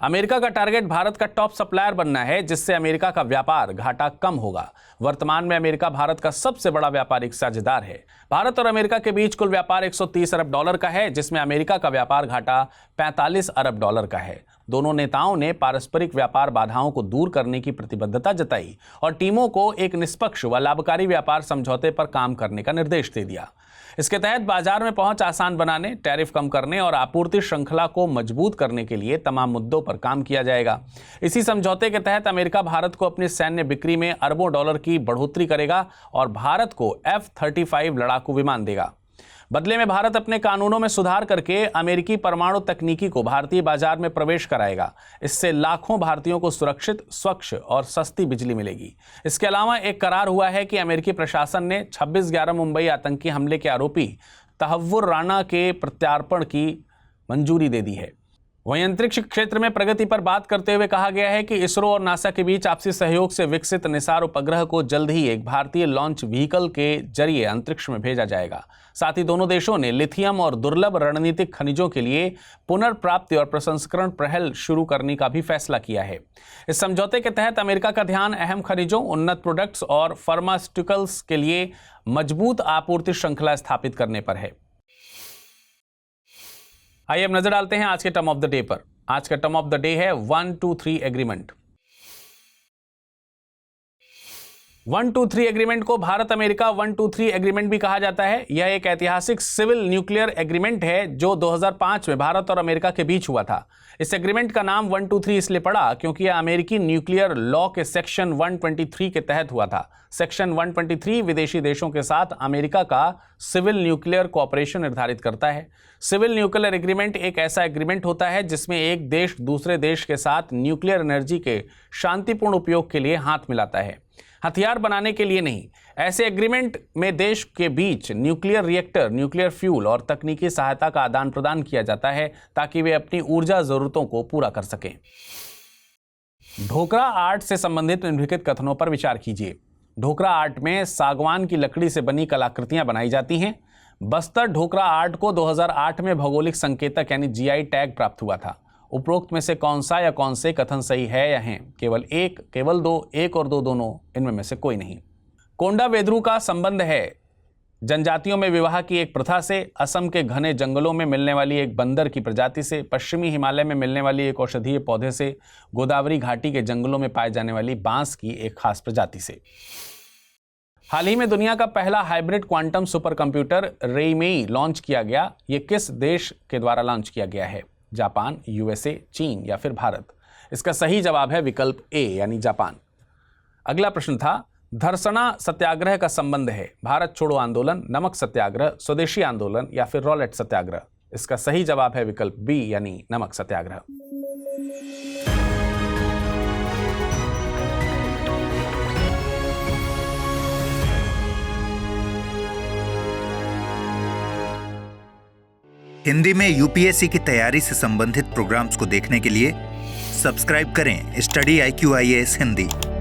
अमेरिका का टारगेट भारत का टॉप सप्लायर बनना है, जिससे अमेरिका का व्यापार घाटा कम होगा। वर्तमान में अमेरिका भारत का सबसे बड़ा व्यापारिक साझेदार है। भारत और अमेरिका के बीच कुल व्यापार $130 अरब का है, जिसमें अमेरिका का व्यापार घाटा $45 अरब का है। दोनों नेताओं ने पारस्परिक व्यापार बाधाओं को दूर करने की प्रतिबद्धता जताई और टीमों को एक निष्पक्ष व लाभकारी व्यापार समझौते पर काम करने का निर्देश दे दिया। इसके तहत बाजार में पहुंच आसान बनाने, टैरिफ कम करने और आपूर्ति श्रृंखला को मजबूत करने के लिए तमाम मुद्दों पर काम किया जाएगा। इसी समझौते के तहत अमेरिका भारत को अपनी सैन्य बिक्री में अरबों डॉलर की बढ़ोतरी करेगा और भारत को F-35 लड़ाकू विमान देगा। बदले में भारत अपने कानूनों में सुधार करके अमेरिकी परमाणु तकनीकी को भारतीय बाजार में प्रवेश कराएगा। इससे लाखों भारतीयों को सुरक्षित, स्वच्छ और सस्ती बिजली मिलेगी। इसके अलावा एक करार हुआ है कि अमेरिकी प्रशासन ने 26/11 मुंबई आतंकी हमले के आरोपी तहव्वुर राना के प्रत्यार्पण की मंजूरी दे दी है। वहीं अंतरिक्ष क्षेत्र में प्रगति पर बात करते हुए कहा गया है कि इसरो और नासा के बीच आपसी सहयोग से विकसित निसार उपग्रह को जल्द ही एक भारतीय लॉन्च व्हीकल के जरिए अंतरिक्ष में भेजा जाएगा। साथ ही दोनों देशों ने लिथियम और दुर्लभ रणनीतिक खनिजों के लिए पुनर्प्राप्ति और प्रसंस्करण पहल शुरू करने का भी फैसला किया है। इस समझौते के तहत अमेरिका का ध्यान अहम खनिजों, उन्नत प्रोडक्ट्स और फार्मास्यूटिकल्स के लिए मजबूत आपूर्ति श्रृंखला स्थापित करने पर है। आइए अब नजर डालते हैं आज के टर्म ऑफ द डे पर। आज का टर्म ऑफ द डे है 1-2-3 एग्रीमेंट। 1-2-3 एग्रीमेंट को भारत अमेरिका 1-2-3 एग्रीमेंट भी कहा जाता है। यह एक ऐतिहासिक सिविल न्यूक्लियर एग्रीमेंट है जो 2005 में भारत और अमेरिका के बीच हुआ था। इस एग्रीमेंट का नाम 1-2-3 इसलिए पड़ा क्योंकि यह अमेरिकी न्यूक्लियर लॉ के सेक्शन 123 के तहत हुआ था। सेक्शन 123 विदेशी देशों के साथ अमेरिका का सिविल न्यूक्लियर कोऑपरेशन निर्धारित करता है। सिविल न्यूक्लियर एग्रीमेंट एक ऐसा एग्रीमेंट होता है जिसमें एक देश दूसरे देश के साथ न्यूक्लियर एनर्जी के शांतिपूर्ण उपयोग के लिए हाथ मिलाता है, हथियार बनाने के लिए नहीं। ऐसे एग्रीमेंट में देश के बीच न्यूक्लियर रिएक्टर, न्यूक्लियर फ्यूल और तकनीकी सहायता का आदान प्रदान किया जाता है ताकि वे अपनी ऊर्जा जरूरतों को पूरा कर सकें। ढोकरा आर्ट से संबंधित निम्नलिखित कथनों पर विचार कीजिए। ढोकरा आर्ट में सागवान की लकड़ी से बनी कलाकृतियां बनाई जाती हैं। बस्तर ढोकरा आर्ट को 2008 में भौगोलिक संकेतक यानी GI टैग प्राप्त हुआ था। उपरोक्त में से कौन सा या कौन से कथन सही है या हैं? केवल एक, केवल दो, एक और दो दोनों, इनमें में से कोई नहीं। कोंडा वेदरू का संबंध है जनजातियों में विवाह की एक प्रथा से, असम के घने जंगलों में मिलने वाली एक बंदर की प्रजाति से, पश्चिमी हिमालय में मिलने वाली एक औषधीय पौधे से, गोदावरी घाटी के जंगलों में पाए जाने वाली बांस की एक खास प्रजाति से। हाल ही में दुनिया का पहला hybrid quantum super computer Reimei launch किया गया। ये किस देश के द्वारा लॉन्च किया गया है? जापान, USA, चीन या फिर भारत? इसका सही जवाब है विकल्प ए यानी जापान। अगला प्रश्न था, धरसना सत्याग्रह का संबंध है भारत छोड़ो आंदोलन, नमक सत्याग्रह, स्वदेशी आंदोलन या फिर रॉलेट सत्याग्रह? इसका सही जवाब है विकल्प बी यानी नमक सत्याग्रह। हिंदी में यूपीएससी की तैयारी से संबंधित प्रोग्राम्स को देखने के लिए सब्सक्राइब करें स्टडी IQ IAS हिंदी।